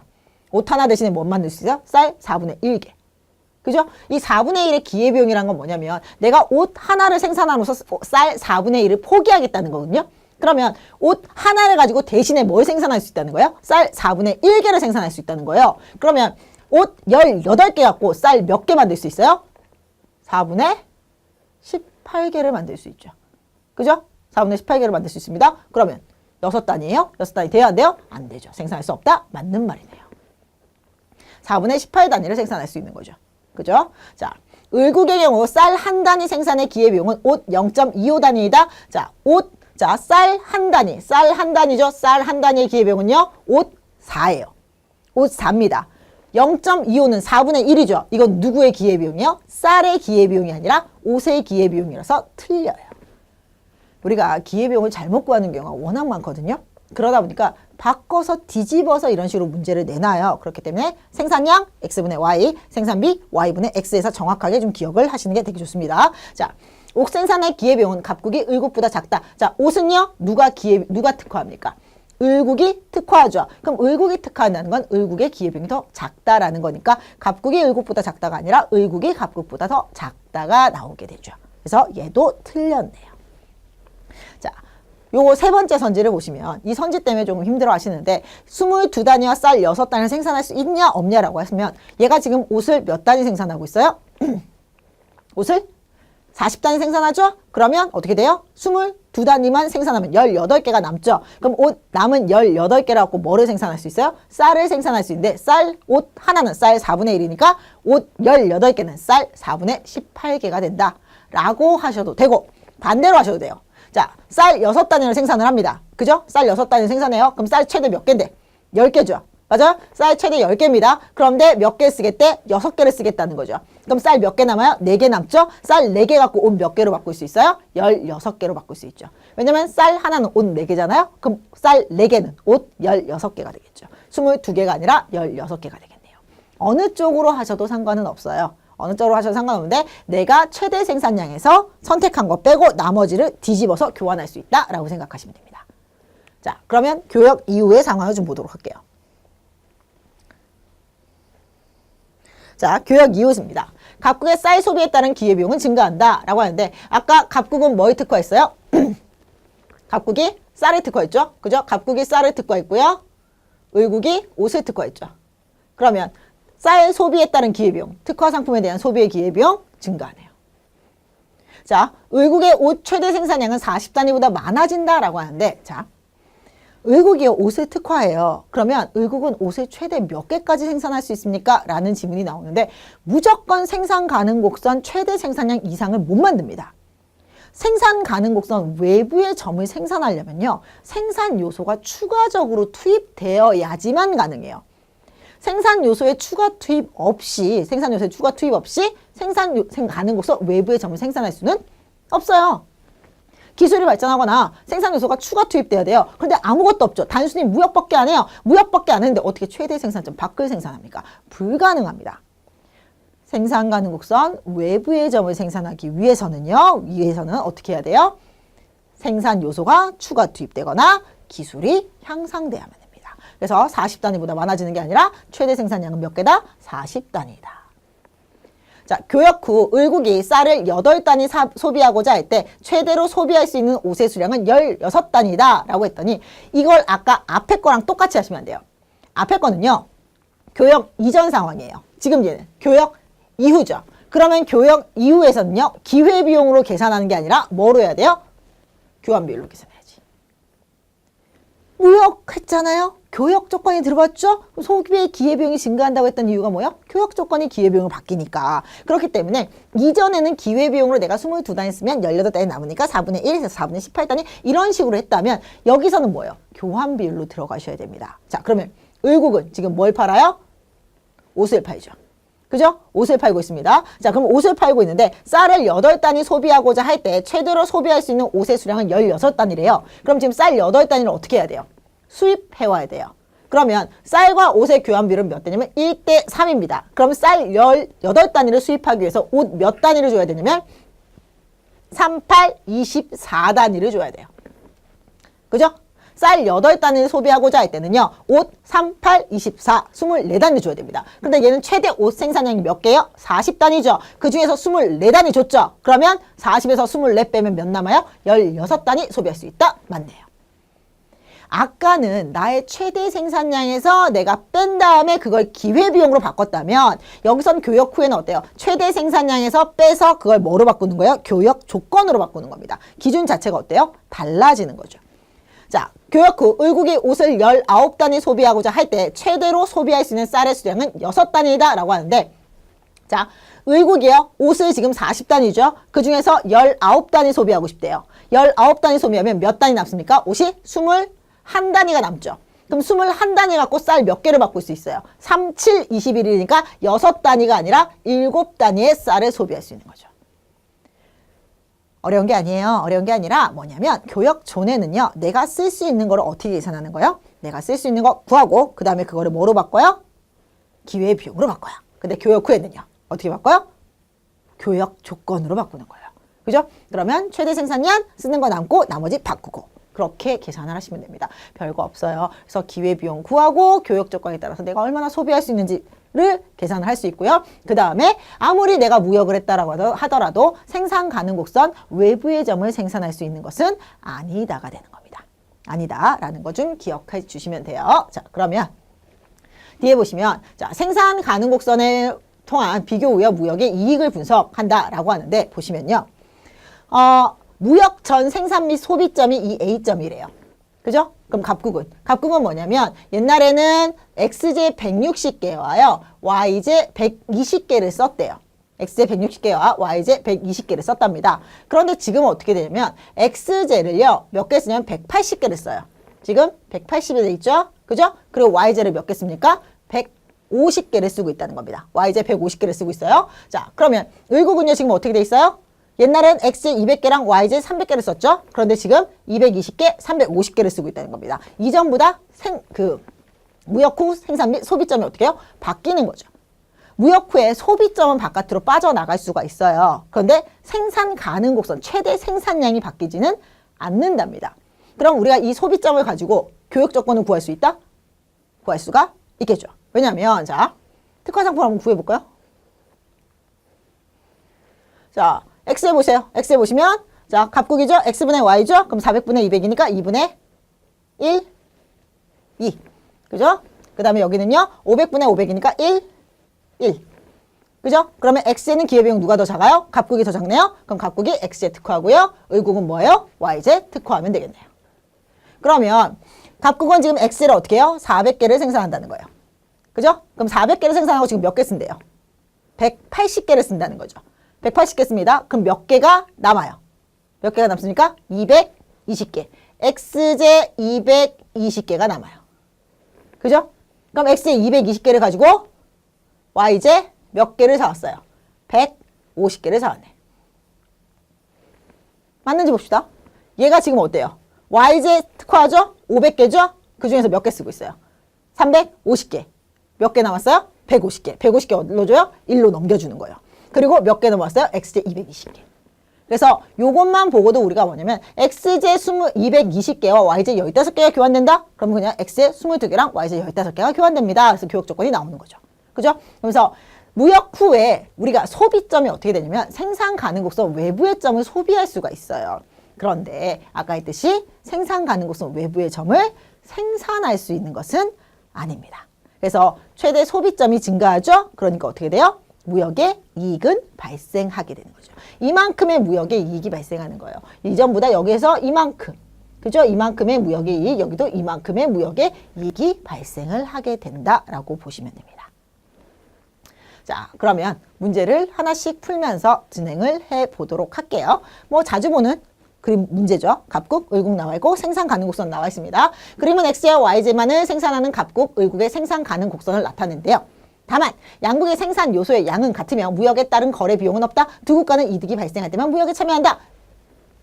옷 하나 대신에 뭐 만들 수 있어요? 쌀 4분의 1개. 그죠? 이 4분의 1의 기회비용이란 건 뭐냐면 내가 옷 하나를 생산함으로써 쌀 4분의 1을 포기하겠다는 거거든요. 그러면 옷 하나를 가지고 대신에 뭘 생산할 수 있다는 거예요? 쌀 4분의 1개를 생산할 수 있다는 거예요. 그러면 옷 18개 갖고 쌀 몇 개 만들 수 있어요? 4분의 18개를 만들 수 있죠. 그죠? 4분의 18개를 만들 수 있습니다. 그러면 6단위예요? 6단위 돼야 안 돼요? 안 되죠. 생산할 수 없다? 맞는 말이네요. 4분의 18단위를 생산할 수 있는 거죠. 그죠? 자, 의국의 경우 쌀 한 단위 생산의 기회비용은 옷 0.25단위이다. 자, 자, 쌀 한 단위. 쌀 한 단위죠. 쌀 한 단위의 기회비용은요. 옷 4예요. 옷 4입니다. 0.25는 4분의 1이죠. 이건 누구의 기회비용이요? 쌀의 기회비용이 아니라 옷의 기회비용이라서 틀려요. 우리가 기회비용을 잘못 구하는 경우가 워낙 많거든요. 그러다 보니까 바꿔서 뒤집어서 이런 식으로 문제를 내놔요. 그렇기 때문에 생산량 X분의 Y, 생산비 Y분의 X에서 정확하게 좀 기억을 하시는 게 되게 좋습니다. 자, 옷 생산의 기회비용은 갑국이 의국보다 작다. 자, 옷은요, 누가 특화합니까? 의국이 특화하죠. 그럼 의국이 특화한다는 건 의국의 기회비용이 더 작다라는 거니까 갑국이 의국보다 작다가 아니라 의국이 갑국보다 더 작다가 나오게 되죠. 그래서 얘도 틀렸네요. 자, 요거 세 번째 선지를 보시면 이 선지 때문에 조금 힘들어 하시는데 22단위와 쌀 6단위를 생산할 수 있냐 없냐라고 하시면 얘가 지금 옷을 몇 단위 생산하고 있어요? 옷을 40단위 생산하죠? 그러면 어떻게 돼요? 22단위만 생산하면 18개가 남죠. 그럼 옷 남은 18개를 갖고 뭐를 생산할 수 있어요? 쌀을 생산할 수 있는데 옷 하나는 쌀 4분의 1이니까 옷 18개는 쌀 4분의 18개가 된다. 라고 하셔도 되고 반대로 하셔도 돼요. 자, 쌀 6단위를 생산을 합니다. 그죠? 쌀 6단위 생산해요. 그럼 쌀 최대 몇 개인데? 10개죠. 맞아요? 쌀 최대 10개입니다. 그런데 몇 개 쓰겠대? 6개를 쓰겠다는 거죠. 그럼 쌀 몇 개 남아요? 4개 남죠? 쌀 4개 갖고 옷 몇 개로 바꿀 수 있어요? 16개로 바꿀 수 있죠. 왜냐면 쌀 하나는 옷 4개잖아요? 그럼 쌀 4개는 옷 16개가 되겠죠. 22개가 아니라 16개가 되겠네요. 어느 쪽으로 하셔도 상관은 없어요. 어느 쪽으로 하셔도 상관없는데 내가 최대 생산량에서 선택한 거 빼고 나머지를 뒤집어서 교환할 수 있다라고 생각하시면 됩니다. 자, 그러면 교역 이후의 상황을 좀 보도록 할게요. 자, 교역 이웃입니다. 갑국의 쌀 소비에 따른 기회비용은 증가한다 라고 하는데 아까 갑국은 뭐에 특화했어요? 갑국이 쌀에 특화했죠? 그죠? 갑국이 쌀에 특화했고요. 의국이 옷에 특화했죠. 그러면 쌀 소비에 따른 기회비용, 특화 상품에 대한 소비의 기회비용 증가하네요. 자, 의국의 옷 최대 생산량은 40단위보다 많아진다 라고 하는데 자, 의국이 옷을 특화해요. 그러면 의국은 옷을 최대 몇 개까지 생산할 수 있습니까? 라는 질문이 나오는데 무조건 생산 가능 곡선 최대 생산량 이상을 못 만듭니다. 생산 가능 곡선 외부의 점을 생산하려면요. 생산 요소가 추가적으로 투입되어야지만 가능해요. 생산 요소의 추가 투입 없이 생산 가능 곡선 외부의 점을 생산할 수는 없어요. 기술이 발전하거나 생산 요소가 추가 투입돼야 돼요. 그런데 아무것도 없죠. 단순히 무역밖에 안 해요. 무역밖에 안 했는데 어떻게 최대 생산점 밖을 생산합니까? 불가능합니다. 생산 가능 곡선 외부의 점을 생산하기 위해서는 어떻게 해야 돼요? 생산 요소가 추가 투입되거나 기술이 향상돼야만 됩니다. 그래서 40단위보다 많아지는 게 아니라 최대 생산량은 몇 개다? 40단위다. 자, 교역 후 의국이 쌀을 8단위 소비하고자 할 때 최대로 소비할 수 있는 옷의 수량은 16단위다 라고 했더니 이걸 아까 앞에 거랑 똑같이 하시면 안 돼요. 앞에 거는요. 교역 이전 상황이에요. 지금 얘는 교역 이후죠. 그러면 교역 이후에서는요. 기회비용으로 계산하는 게 아니라 뭐로 해야 돼요? 교환비율로 계산해야지. 무역했잖아요. 교역 조건이 들어봤죠? 소비의 기회비용이 증가한다고 했던 이유가 뭐예요? 교역 조건이 기회비용으로 바뀌니까. 그렇기 때문에 이전에는 기회비용으로 내가 22단위 쓰면 18단위 남으니까 4분의 1에서 4분의 18단위 이런 식으로 했다면 여기서는 뭐예요? 교환비율로 들어가셔야 됩니다. 자, 그러면 의국은 지금 뭘 팔아요? 옷을 팔죠. 그죠? 옷을 팔고 있습니다. 자, 그럼 옷을 팔고 있는데 쌀을 8단위 소비하고자 할 때 최대로 소비할 수 있는 옷의 수량은 16단위래요. 그럼 지금 쌀 8단위를 어떻게 해야 돼요? 수입해와야 돼요. 그러면 쌀과 옷의 교환비율은 몇 대냐면 1대 3입니다. 그럼 쌀 18단위를 수입하기 위해서 옷 몇 단위를 줘야 되냐면 38, 24단위를 줘야 돼요. 그죠? 쌀 8단위를 소비하고자 할 때는요. 옷 38, 24, 24단위 줘야 됩니다. 근데 얘는 최대 옷 생산량이 몇 개요? 40단위죠. 그 중에서 24단위 줬죠. 그러면 40에서 24 빼면 몇 남아요? 16단위 소비할 수 있다. 맞네요. 아까는 나의 최대 생산량에서 내가 뺀 다음에 그걸 기회비용으로 바꿨다면 여기선 교역 후에는 어때요? 최대 생산량에서 빼서 그걸 뭐로 바꾸는 거예요? 교역 조건으로 바꾸는 겁니다. 기준 자체가 어때요? 달라지는 거죠. 자, 교역 후 의국이 옷을 19단위 소비하고자 할 때 최대로 소비할 수 있는 쌀의 수량은 6단위다 라고 하는데 자, 의국이요. 옷을 지금 40단위죠. 그 중에서 19단위 소비하고 싶대요. 19단위 소비하면 몇 단위 남습니까? 옷이 21단위가 남죠. 그럼 21단위 갖고 쌀 몇 개를 바꿀 수 있어요? 3, 7, 21이니까 6단위가 아니라 7단위의 쌀을 소비할 수 있는 거죠. 어려운 게 아니에요. 어려운 게 아니라 뭐냐면 교역존에는요. 내가 쓸 수 있는 거를 어떻게 계산하는 거예요? 내가 쓸 수 있는 거 구하고 그 다음에 그거를 뭐로 바꿔요? 기회비용으로 바꿔요. 근데 교역 후에는요. 어떻게 바꿔요? 교역 조건으로 바꾸는 거예요. 그죠? 그러면 최대 생산량 쓰는 거 남고 나머지 바꾸고 그렇게 계산을 하시면 됩니다. 별거 없어요. 그래서 기회비용 구하고 교역 조건에 따라서 내가 얼마나 소비할 수 있는지를 계산을 할 수 있고요. 그 다음에 아무리 내가 무역을 했다라고 하더라도 생산 가능 곡선 외부의 점을 생산할 수 있는 것은 아니다가 되는 겁니다. 아니다라는 거 좀 기억해 주시면 돼요. 자, 그러면 뒤에 보시면 자, 생산 가능 곡선을 통한 비교 우역 무역의 이익을 분석한다라고 하는데 보시면요. 무역 전 생산 및 소비점이 이 A점이래요. 그죠? 그럼 갑국은 뭐냐면 옛날에는 X제 160개와요. Y제 120개를 썼대요. X제 160개와 Y제 120개를 썼답니다. 그런데 지금은 어떻게 되냐면 X제를요. 몇 개 쓰냐면 180개를 써요. 지금 180이 돼 있죠? 그죠? 그리고 Y제를 몇 개 씁니까? 150개를 쓰고 있다는 겁니다. Y제 150개를 쓰고 있어요. 자, 그러면 의국은요. 지금 어떻게 돼 있어요? 옛날엔 X제 200개랑 Y제 300개를 썼죠? 그런데 지금 220개, 350개를 쓰고 있다는 겁니다. 이전보다 무역 후 생산 및 소비점이 어떻게 해요? 바뀌는 거죠. 무역 후에 소비점은 바깥으로 빠져나갈 수가 있어요. 그런데 생산 가능 곡선, 최대 생산량이 바뀌지는 않는답니다. 그럼 우리가 이 소비점을 가지고 교육 조건을 구할 수 있다? 구할 수가 있겠죠. 왜냐하면 자, 특화 상품 한번 구해볼까요? 자, X에 보세요. X에 보시면 자, 갑국이죠? X분의 Y죠? 그럼 400분의 200이니까 2분의 1, 2. 그죠? 그 다음에 여기는요. 500분의 500이니까 1. 그죠? 그러면 X에는 기회비용 누가 더 작아요? 갑국이 더 작네요. 그럼 갑국이 X에 특화하고요. 의국은 뭐예요? Y제 특화하면 되겠네요. 그러면 갑국은 지금 X를 어떻게 해요? 400개를 생산한다는 거예요. 그죠? 그럼 400개를 생산하고 지금 몇 개 쓴대요? 180개를 쓴다는 거죠. 180개 씁니다. 그럼 몇 개가 남아요? 몇 개가 남습니까? 220개. X제 220개가 남아요. 그죠? 그럼 X제 220개를 가지고 Y제 몇 개를 사왔어요? 150개를 사왔네. 맞는지 봅시다. 얘가 지금 어때요? Y제 특화하죠? 500개죠? 그 중에서 몇 개 쓰고 있어요? 350개. 몇 개 남았어요? 150개. 150개 어디로 줘요? 1로 넘겨주는 거예요. 그리고 몇 개 넘었어요? X제 220개. 그래서 요것만 보고도 우리가 뭐냐면 X제 220개와 Y제 15개가 교환된다? 그럼 그냥 X제 22개랑 Y제 15개가 교환됩니다. 그래서 교육 조건이 나오는 거죠. 그죠? 그래서 무역 후에 우리가 소비점이 어떻게 되냐면 생산 가능 곡선 외부의 점을 소비할 수가 있어요. 그런데 아까 했듯이 생산 가능 곡선 외부의 점을 생산할 수 있는 것은 아닙니다. 그래서 최대 소비점이 증가하죠? 그러니까 어떻게 돼요? 무역의 이익은 발생하게 되는 거죠. 이만큼의 무역의 이익이 발생하는 거예요. 이전보다 여기에서 이만큼, 그죠? 이만큼의 무역의 이익, 여기도 이만큼의 무역의 이익이 발생을 하게 된다라고 보시면 됩니다. 자, 그러면 문제를 하나씩 풀면서 진행을 해보도록 할게요. 뭐 자주 보는 그림 문제죠. 갑국, 의국 나와 있고 생산 가능 곡선 나와 있습니다. 그림은 X와 Y제만을 생산하는 갑국, 의국의 생산 가능 곡선을 나타낸대요. 다만 양국의 생산 요소의 양은 같으며 무역에 따른 거래 비용은 없다. 두 국가는 이득이 발생할 때만 무역에 참여한다.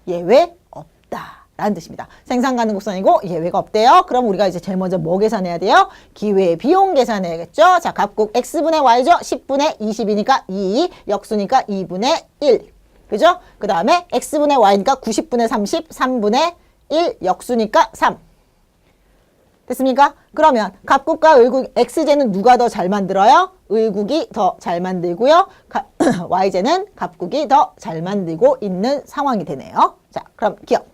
예외 없다. 라는 뜻입니다. 생산 가능 곡선이고 예외가 없대요. 그럼 우리가 이제 제일 먼저 뭐 계산해야 돼요? 기회 비용 계산해야겠죠. 자, 갑국 X분의 Y죠. 10분의 20이니까 2, 역수니까 2분의 1. 그죠? 그 다음에 X분의 Y니까 90분의 30, 3분의 1, 역수니까 3. 됐습니까? 그러면 갑국과 의국, X제는 누가 더 잘 만들어요? 의국이 더 잘 만들고요. Y제는 갑국이 더 잘 만들고 있는 상황이 되네요. 자, 그럼 기억.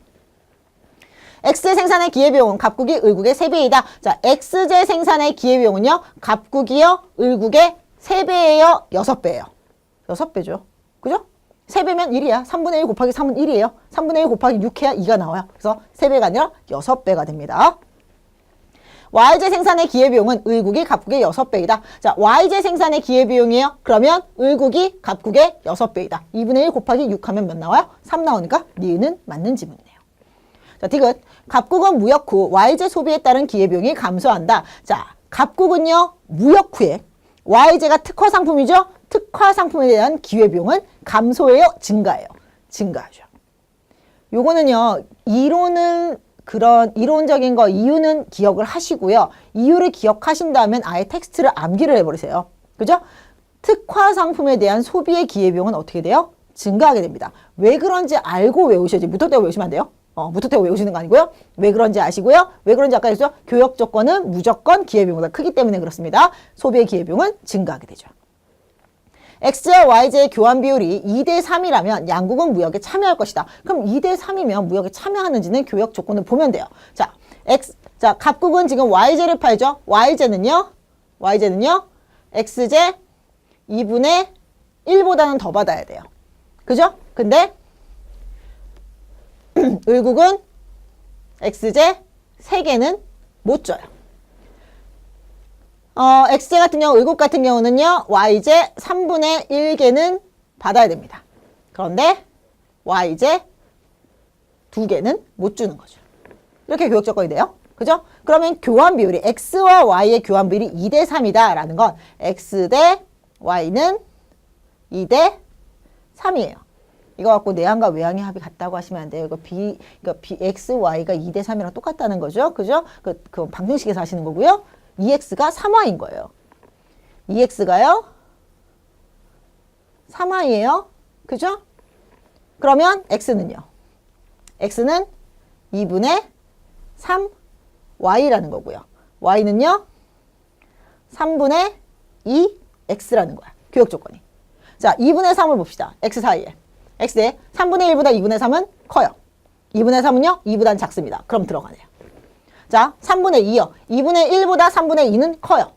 X제 생산의 기회비용은 갑국이 의국의 3배이다. 자, X제 생산의 기회비용은요. 갑국이요. 의국의 3배예요. 6배예요. 6배죠. 그죠? 3배면 1이야. 3분의 1 곱하기 3은 1이에요. 3분의 1 곱하기 6해야 2가 나와요. 그래서 3배가 아니라 6배가 됩니다. Y제 생산의 기회비용은 의국이 갑국의 6배이다. 자, Y제 생산의 기회비용이에요. 그러면 의국이 갑국의 6배이다. 2분의 1 곱하기 6 하면 몇 나와요? 3 나오니까 니은은 맞는 지문이네요. 자, 디귿. 갑국은 무역 후 Y제 소비에 따른 기회비용이 감소한다. 자, 갑국은요. 무역 후에 Y제가 특화 상품이죠. 특화 상품에 대한 기회비용은 감소해요? 증가해요? 증가하죠. 요거는요. 이론은 그런 이론적인 거 이유는 기억을 하시고요. 이유를 기억하신 다음엔 아예 텍스트를 암기를 해버리세요. 그죠? 특화 상품에 대한 소비의 기회비용은 어떻게 돼요? 증가하게 됩니다. 왜 그런지 알고 외우셔야지. 무턱대고 외우시면 안 돼요. 무턱대고 외우시는 거 아니고요. 왜 그런지 아시고요. 왜 그런지 아까 했죠. 교역 조건은 무조건 기회비용보다 크기 때문에 그렇습니다. 소비의 기회비용은 증가하게 되죠. X와 Y제의 교환 비율이 2대 3이라면 양국은 무역에 참여할 것이다. 그럼 2대 3이면 무역에 참여하는지는 교역 조건을 보면 돼요. 자, 갑국은 지금 Y제를 팔죠. Y제는요. X제 2분의 1보다는 더 받아야 돼요. 그죠? 근데 을국은 x제 3개는 못 줘요. x제 같은 경우, 을국 같은 경우는요, y제 3분의 1개는 받아야 됩니다. 그런데 y제 2개는 못 주는 거죠. 이렇게 교역 조건이 돼요. 그죠? 그러면 교환 비율이 x와 y의 교환 비율이 2대 3이다 라는 건 x 대 y는 2대 3이에요. 이거 갖고 내항과 외항의 합이 같다고 하시면 안 돼요. 이거 x, y가 2대 3이랑 똑같다는 거죠. 그죠? 그 방정식에서 하시는 거고요. 2x가 3y인 거예요. 2x가요? 3y예요. 그죠? 그러면 x는요? x는 2분의 3y라는 거고요. y는요? 3분의 2x라는 거야. 교역 조건이. 자, 2분의 3을 봅시다. x 사이에. x의 3분의 1보다 2분의 3은 커요. 2분의 3은요? 2보다는 작습니다. 그럼 들어가네요. 자, 3분의 2요. 2분의 1보다 3분의 2는 커요.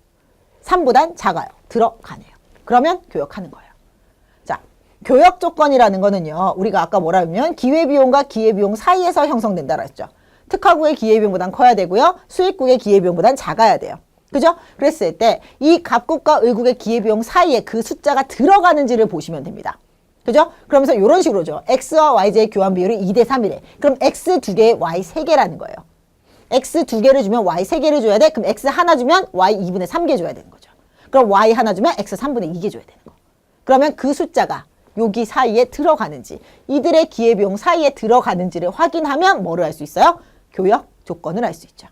3보단 작아요. 들어가네요. 그러면 교역하는 거예요. 자, 교역 조건이라는 거는요. 우리가 아까 뭐라 하면 기회비용과 기회비용 사이에서 형성된다라 했죠. 특화국의 기회비용보단 커야 되고요. 수익국의 기회비용보단 작아야 돼요. 그죠? 그랬을 때 이 갑국과 을국의 기회비용 사이에 그 숫자가 들어가는지를 보시면 됩니다. 그죠? 그러면서 이런 식으로 죠. x와 y제의 교환 비율이 2대 3이래. 그럼 x 2개, y 3개라는 거예요. x 2개를 주면 y 3개를 줘야 돼. 그럼 x 하나 주면 y 2분의 3개 줘야 되는 거죠. 그럼 y 하나 주면 x 3분의 2개 줘야 되는 거. 그러면 그 숫자가 여기 사이에 들어가는지, 이들의 기회비용 사이에 들어가는지를 확인하면 뭐를 할 수 있어요? 교역 조건을 알 수 있죠.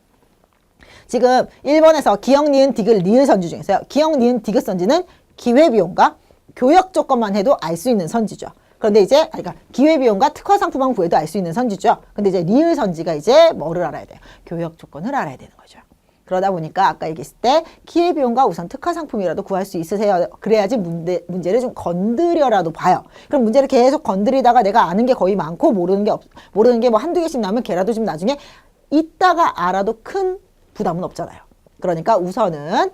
지금 1번에서 기역, 니은, 디귿, 리을 선지 중에서요. 기역, 니은, 디귿 선지는 기회비용과 교역 조건만 해도 알 수 있는 선지죠. 그런데 이제 그러니까 기회비용과 특화상품만 구해도 알 수 있는 선지죠. 근데 이제 리을 선지가 이제 뭐를 알아야 돼요? 교역 조건을 알아야 되는 거죠. 그러다 보니까 아까 얘기했을 때 기회비용과 우선 특화상품이라도 구할 수 있으세요. 그래야지 문제를 좀 건드려라도 봐요. 그럼 문제를 계속 건드리다가 내가 아는 게 거의 많고 모르는 게 뭐 한두 개씩 나면 걔라도 좀 나중에 이따가 알아도 큰 부담은 없잖아요. 그러니까 우선은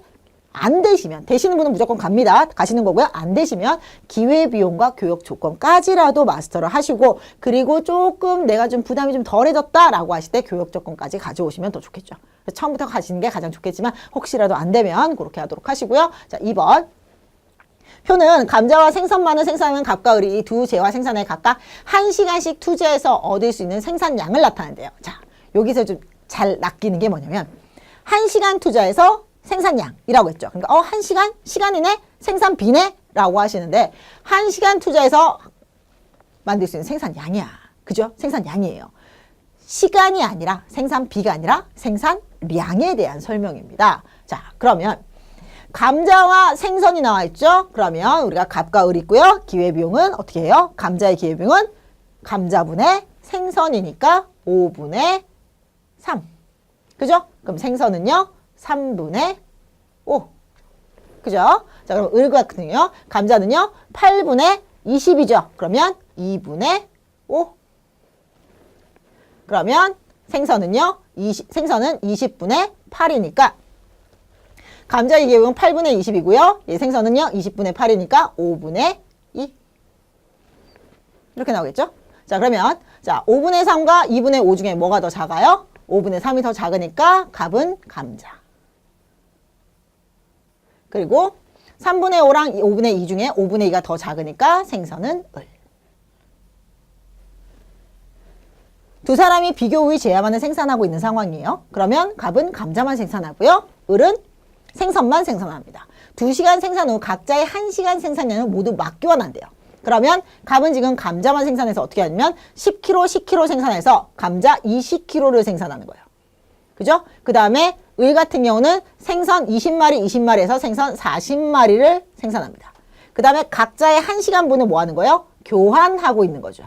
안 되시면, 되시는 분은 무조건 갑니다. 가시는 거고요. 안 되시면 기회비용과 교역 조건까지라도 마스터를 하시고, 그리고 조금 내가 좀 부담이 좀 덜해졌다라고 하실 때 교역 조건까지 가져오시면 더 좋겠죠. 처음부터 가시는 게 가장 좋겠지만 혹시라도 안 되면 그렇게 하도록 하시고요. 자, 2번. 표는 감자와 생선만을 생산하는 갑과 을이 이 두 재화 생산에 각각 1시간씩 투자해서 얻을 수 있는 생산량을 나타낸대요. 자, 여기서 좀 잘 낚이는 게 뭐냐면 1시간 투자해서 생산량이라고 했죠. 그러니까 1시간? 시간이네? 생산비네? 라고 하시는데 1시간 투자해서 만들 수 있는 생산량이야. 그죠? 생산량이에요. 시간이 아니라 생산비가 아니라 생산량에 대한 설명입니다. 자, 그러면 감자와 생선이 나와 있죠? 그러면 우리가 갑과 을 있고요. 기회비용은 어떻게 해요? 감자의 기회비용은 감자분의 생선이니까 5분의 3. 그죠? 그럼 생선은요? 3분의 5. 그죠? 자, 그럼 을 같은 경우요. 감자는요? 8분의 20이죠. 그러면 2분의 5. 그러면 생선은요? 생선은 20분의 8이니까 감자의 기회비용은 8분의 20이고요. 예, 생선은요? 20분의 8이니까 5분의 2. 이렇게 나오겠죠? 자, 그러면 자, 5분의 3과 2분의 5 중에 뭐가 더 작아요? 5분의 3이 더 작으니까 갑은 감자. 그리고 3분의 5랑 5분의 2 중에 5분의 2가 더 작으니까 생선은 을. 두 사람이 비교 우위 제야만을 생산하고 있는 상황이에요. 그러면 갑은 감자만 생산하고요. 을은 생선만 생산합니다. 2시간 생산 후 각자의 1시간 생산량은 모두 맞교환한대요. 그러면 갑은 지금 감자만 생산해서 어떻게 하냐면 10kg, 10kg 생산해서 감자 20kg를 생산하는 거예요. 그죠? 그 다음에 을 같은 경우는 생선 20마리, 20마리에서 생선 40마리를 생산합니다. 그 다음에 각자의 1시간분을 뭐 하는 거예요? 교환하고 있는 거죠.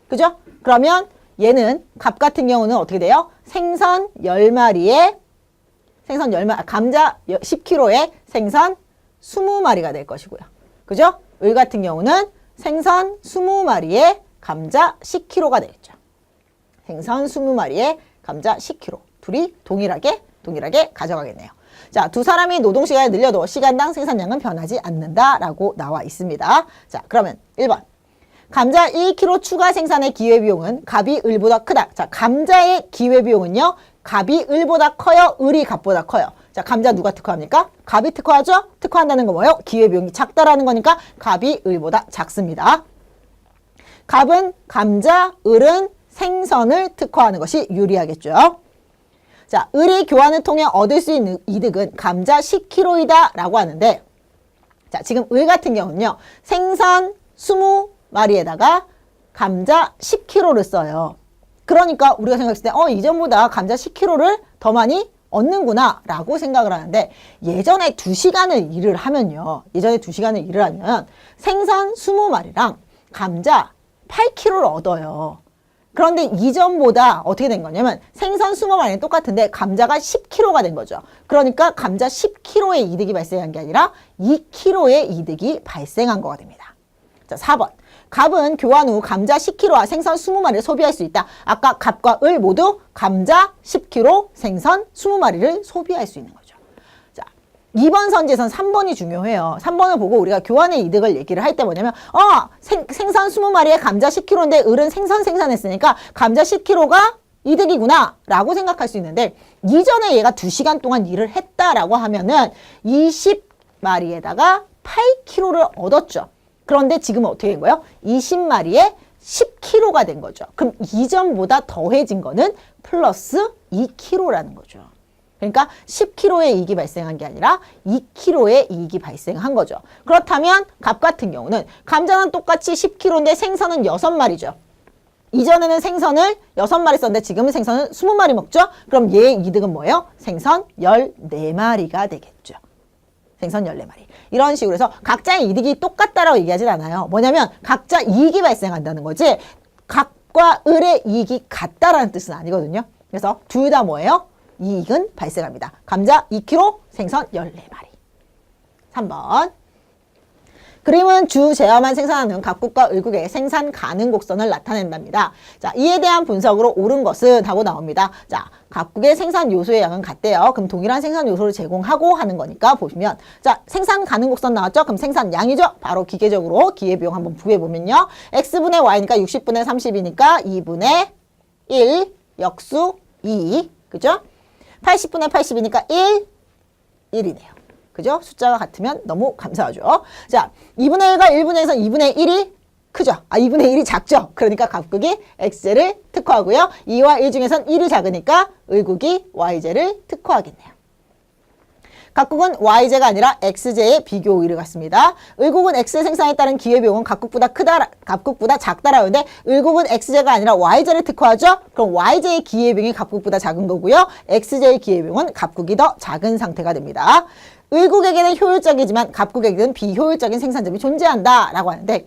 그죠? 그러면 얘는 갑 같은 경우는 어떻게 돼요? 생선 10마리에 감자 10kg에 생선 20마리가 될 것이고요. 그죠? 을 같은 경우는 생선 20마리에 감자 10kg가 되겠죠. 생선 20마리에 감자 10kg. 둘이 동일하게 가져가겠네요. 자, 두 사람이 노동시간을 늘려도 시간당 생산량은 변하지 않는다라고 나와 있습니다. 자, 그러면 1번. 감자 1kg 추가 생산의 기회비용은 갑이 을보다 크다. 자, 감자의 기회비용은요. 갑이 을보다 커요? 을이 갑보다 커요? 자, 감자 누가 특허합니까? 갑이 특허하죠? 특허한다는 거 뭐예요? 기회비용이 작다라는 거니까 갑이 을보다 작습니다. 갑은 감자, 을은 생선을 특허하는 것이 유리하겠죠. 자, 을이 교환을 통해 얻을 수 있는 이득은 감자 10kg이다 라고 하는데, 자, 지금 을 같은 경우는요. 생선 20마리에다가 감자 10kg를 써요. 그러니까 우리가 생각했을 때 이전보다 감자 10kg를 더 많이 얻는구나 라고 생각을 하는데, 예전에 2시간을 일을 하면요. 예전에 2시간을 일을 하면 생선 20마리랑 감자 8kg를 얻어요. 그런데 이전보다 어떻게 된 거냐면 생선 20마리는 똑같은데 감자가 10kg가 된 거죠. 그러니까 감자 10kg의 이득이 발생한 게 아니라 2kg의 이득이 발생한 거가 됩니다. 자, 4번. 갑은 교환 후 감자 10kg와 생선 20마리를 소비할 수 있다. 아까 갑과 을 모두 감자 10kg, 생선 20마리를 소비할 수 있는 거죠. 자, 2번 선지에선 3번이 중요해요. 3번을 보고 우리가 교환의 이득을 얘기를 할 때 뭐냐면 생선 20마리에 감자 10kg인데 을은 생선 생산했으니까 감자 10kg가 이득이구나 라고 생각할 수 있는데, 이전에 얘가 2시간 동안 일을 했다라고 하면은 20마리에다가 8kg를 얻었죠. 그런데 지금은 어떻게 된 거예요? 20마리에 10kg가 된 거죠. 그럼 이전보다 더해진 거는 플러스 2kg라는 거죠. 그러니까 10kg의 이익이 발생한 게 아니라 2kg의 이익이 발생한 거죠. 그렇다면 갑 같은 경우는 감자는 똑같이 10kg인데 생선은 6마리죠. 이전에는 생선을 6마리 썼는데 지금은 생선을 20마리 먹죠. 그럼 얘의 이득은 뭐예요? 생선 14마리가 되겠죠. 생선 14마리. 이런 식으로 해서 각자의 이득이 똑같다라고 얘기하진 않아요. 뭐냐면 각자 이익이 발생한다는 거지 갑과 을의 이익이 같다라는 뜻은 아니거든요. 그래서 둘 다 뭐예요? 이익은 발생합니다. 감자 2kg, 생선 14마리. 3번. 그림은 주 제어만 생산하는 갑국과 을국의 생산 가능 곡선을 나타낸답니다. 자, 이에 대한 분석으로 옳은 것은 하고 나옵니다. 자, 갑국의 생산 요소의 양은 같대요. 그럼 동일한 생산 요소를 제공하고 하는 거니까 보시면, 자, 생산 가능 곡선 나왔죠? 그럼 생산 양이죠? 바로 기계적으로 기회비용 한번 구해보면요. x분의 y니까 60분의 30이니까 2분의 1, 역수 2, 그죠? 80분의 80이니까 1, 1이네요. 그죠? 숫자가 같으면 너무 감사하죠. 자, 2분의 1과 1분의 1에서 2분의 1이 크죠? 2분의 1이 작죠? 그러니까 갑국이 x제를 특허하고요. 2와 1 중에선 1이 작으니까 을국이 y제를 특허하겠네요. 갑국은 y제가 아니라 x제의 비교 우위를 갖습니다. 을국은 x 생산에 따른 기회비용은 갑국보다 작다라는데 을국은 x제가 아니라 y제를 특허하죠? 그럼 y제의 기회비용이 갑국보다 작은 거고요. x제의 기회비용은 갑국이 더 작은 상태가 됩니다. 을국에게는 효율적이지만 갑국에게는 비효율적인 생산점이 존재한다라고 하는데,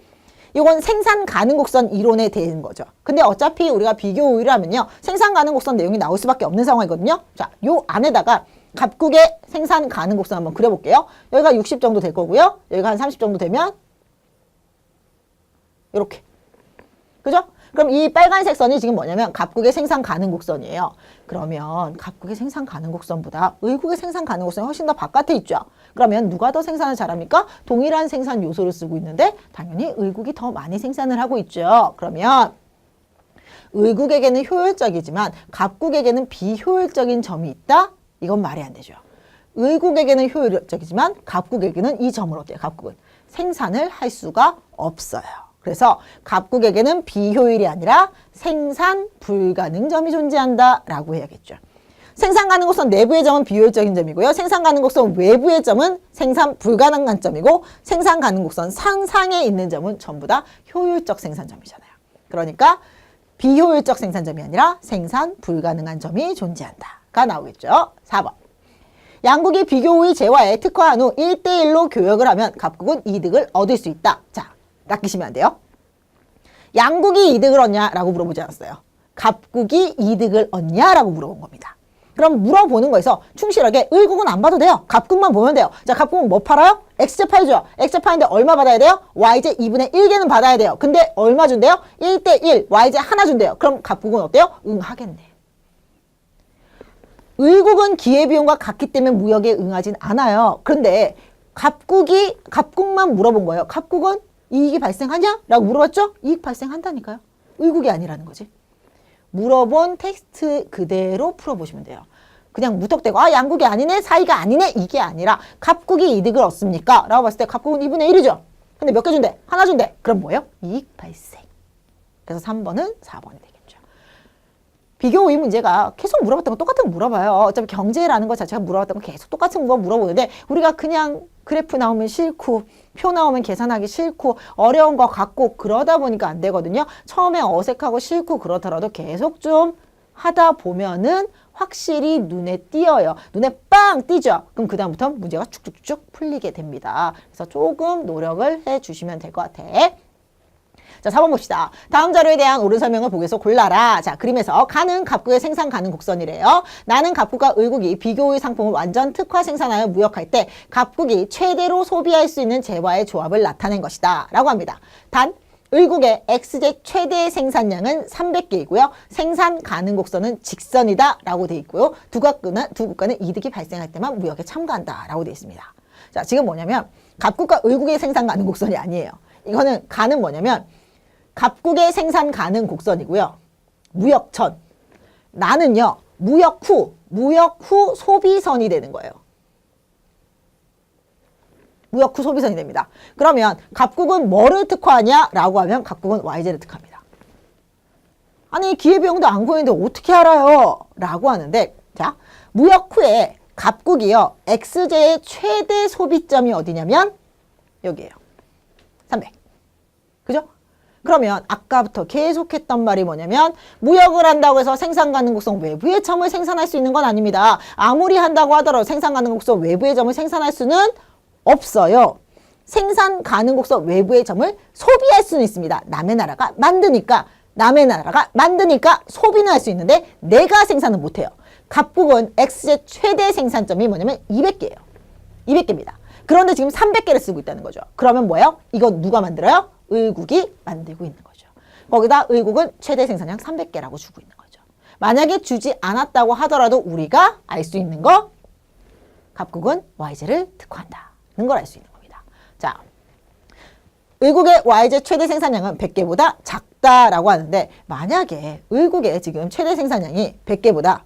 이건 생산 가능 곡선 이론에 대한 거죠. 근데 어차피 우리가 비교 우위를 하면요. 생산 가능 곡선 내용이 나올 수밖에 없는 상황이거든요. 자, 요 안에다가 갑국의 생산 가능 곡선 한번 그려볼게요. 여기가 60 정도 될 거고요. 여기가 한 30 정도 되면 이렇게. 그죠? 그럼 이 빨간색 선이 지금 뭐냐면 갑국의 생산 가능 곡선이에요. 그러면 갑국의 생산 가능 곡선보다 을국의 생산 가능 곡선이 훨씬 더 바깥에 있죠. 그러면 누가 더 생산을 잘합니까? 동일한 생산 요소를 쓰고 있는데 당연히 을국이 더 많이 생산을 하고 있죠. 그러면 을국에게는 효율적이지만 갑국에게는 비효율적인 점이 있다? 이건 말이 안 되죠. 을국에게는 효율적이지만 갑국에게는 이 점을 어때요? 갑국은 생산을 할 수가 없어요. 그래서 갑국에게는 비효율이 아니라 생산 불가능 점이 존재한다라고 해야겠죠. 생산 가능 곡선 내부의 점은 비효율적인 점이고요. 생산 가능 곡선 외부의 점은 생산 불가능한 점이고, 생산 가능 곡선 상상에 있는 점은 전부 다 효율적 생산점이잖아요. 그러니까 비효율적 생산점이 아니라 생산 불가능한 점이 존재한다가 나오겠죠. 4번. 양국이 비교 우위 제화에 특허한 후 1대1로 교역을 하면 갑국은 이득을 얻을 수 있다. 자, 낚이시면 안 돼요. 양국이 이득을 얻냐라고 물어보지 않았어요. 갑국이 이득을 얻냐라고 물어본 겁니다. 그럼 물어보는 거에서 충실하게 을국은 안 봐도 돼요. 갑국만 보면 돼요. 자, 갑국은 뭐 팔아요? X제 팔죠. X제 파는데 얼마 받아야 돼요? Y제 2분의 1개는 받아야 돼요. 근데 얼마 준대요? 1대1 Y제 하나 준대요. 그럼 갑국은 어때요? 응 하겠네. 을국은 기회비용과 같기 때문에 무역에 응하진 않아요. 그런데 갑국만 물어본 거예요. 갑국은 이익이 발생하냐? 라고 물어봤죠? 이익 발생한다니까요. 의국이 아니라는 거지. 물어본 텍스트 그대로 풀어보시면 돼요. 그냥 무턱대고 양국이 아니네, 사이가 아니네, 이게 아니라 갑국이 이득을 얻습니까? 라고 봤을 때 갑국은 2분의 1이죠. 근데 몇 개 준대? 하나 준대. 그럼 뭐예요? 이익 발생. 그래서 3번은 4번이 되겠죠. 비교 우위 문제가 계속 물어봤던 거 똑같은 거 물어봐요. 어차피 경제라는 것 자체가 물어봤던 거 계속 똑같은 거 물어보는데 우리가 그냥 그래프 나오면 싫고 표 나오면 계산하기 싫고 어려운 거 갖고 그러다 보니까 안 되거든요. 처음에 어색하고 싫고 그렇더라도 계속 좀 하다 보면은 확실히 눈에 띄어요. 눈에 빵 띄죠. 그럼 그 다음부터 문제가 쭉쭉쭉 풀리게 됩니다. 그래서 조금 노력을 해주시면 될 것 같아. 자, 4번 봅시다. 다음 자료에 대한 옳은 설명을 보기에서 골라라. 자, 그림에서 가는 갑국의 생산 가능 곡선이래요. 나는 갑국과 의국이 비교의 상품을 완전 특화 생산하여 무역할 때 갑국이 최대로 소비할 수 있는 재화의 조합을 나타낸 것이다. 라고 합니다. 단 의국의 XZ 최대 생산량은 300개이고요. 생산 가능 곡선은 직선이다 라고 돼 있고요. 두 국가는 이득이 발생할 때만 무역에 참가한다 라고 돼 있습니다. 자, 지금 뭐냐면 갑국과 의국의 생산 가능 곡선이 아니에요. 이거는 가는 뭐냐면 갑국의 생산 가능 곡선이고요. 무역 전. 나는요. 무역 후 소비선이 되는 거예요. 무역 후 소비선이 됩니다. 그러면 갑국은 뭐를 특화하냐라고 하면 갑국은 YZ를 특화합니다. 아니 기회비용도 안 구했는데 어떻게 알아요? 라고 하는데 자 무역 후에 갑국이요. XJ의 최대 소비점이 어디냐면 여기에요. 300. 그죠? 그러면 아까부터 계속했던 말이 뭐냐면 무역을 한다고 해서 생산 가능 곡선 외부의 점을 생산할 수 있는 건 아닙니다. 아무리 한다고 하더라도 생산 가능 곡선 외부의 점을 생산할 수는 없어요. 생산 가능 곡선 외부의 점을 소비할 수는 있습니다. 남의 나라가 만드니까 소비는 할 수 있는데 내가 생산은 못해요. 갑국은 XZ 최대 생산점이 뭐냐면 200개예요. 200개입니다. 그런데 지금 300개를 쓰고 있다는 거죠. 그러면 뭐예요? 이건 누가 만들어요? 의국이 만들고 있는 거죠. 거기다 의국은 최대 생산량 300개라고 주고 있는 거죠. 만약에 주지 않았다고 하더라도 우리가 알 수 있는 거 갑국은 YZ를 특화한다는 걸 알 수 있는 겁니다. 자, 의국의 YZ 최대 생산량은 100개보다 작다라고 하는데 만약에 의국의 지금 최대 생산량이 100개보다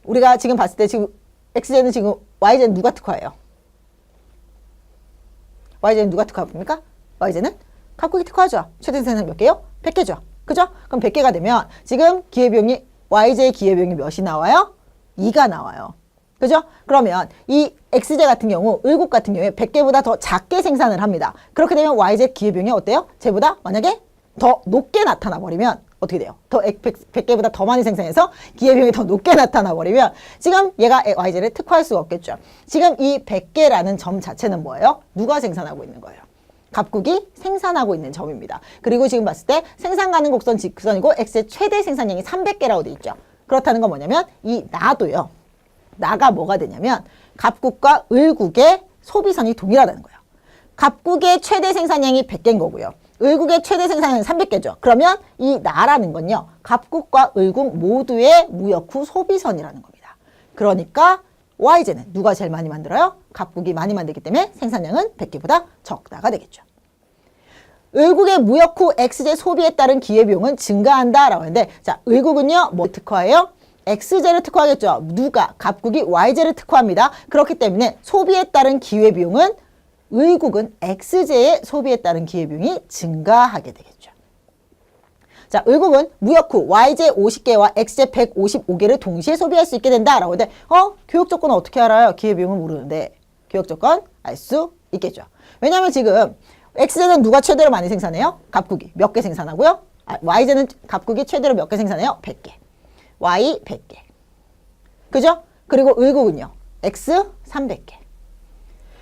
우리가 지금 봤을 때 지금 XZ는 지금 YZ는 누가 특화해요? YZ는 누가 특화합니까? YZ는 갑국이 특화하죠. 최대 생산량 몇 개요? 100개죠. 그죠? 그럼 100개가 되면 지금 기회비용이 YZ의 기회비용이 몇이 나와요? 2가 나와요. 그죠? 그러면 이 XZ 같은 경우, 의국 같은 경우에 100개보다 더 작게 생산을 합니다. 그렇게 되면 YZ 기회비용이 어때요? 쟤보다 만약에 더 높게 나타나 버리면 어떻게 돼요? 더 100개보다 더 많이 생산해서 기회비용이 더 높게 나타나 버리면 지금 얘가 YZ를 특화할 수가 없겠죠. 지금 이 100개라는 점 자체는 뭐예요? 누가 생산하고 있는 거예요? 갑국이 생산하고 있는 점입니다. 그리고 지금 봤을 때 생산 가능 곡선 직선이고 X의 최대 생산량이 300개라고 돼 있죠. 그렇다는 건 뭐냐면 이 나도요. 나가 뭐가 되냐면 갑국과 의국의 소비선이 동일하다는 거예요. 갑국의 최대 생산량이 100개인 거고요. 의국의 최대 생산량이 300개죠. 그러면 이 나라는 건요. 갑국과 의국 모두의 무역 후 소비선이라는 겁니다. 그러니까 YZ는 누가 제일 많이 만들어요? 갑국이 많이 만들기 때문에 생산량은 100개보다 적다가 되겠죠. 의국의 무역 후 XZ 소비에 따른 기회비용은 증가한다라고 하는데 자, 의국은요. 뭐 특화해요? XZ를 특화하겠죠. 누가? 갑국이 YZ를 특화합니다. 그렇기 때문에 소비에 따른 기회비용은 의국은 XZ의 소비에 따른 기회비용이 증가하게 되겠죠. 자, 의국은 무역 후 YZ 50개와 XZ 155개를 동시에 소비할 수 있게 된다라고 하는데 교육 조건은 어떻게 알아요? 기회비용은 모르는데 교육 조건 알 수 있겠죠. 왜냐하면 지금 XZ는 누가 최대로 많이 생산해요? 갑국이 몇 개 생산하고요. YZ는 갑국이 최대로 몇 개 생산해요? 100개. Y 100개. 그죠? 그리고 의국은요. X 300개.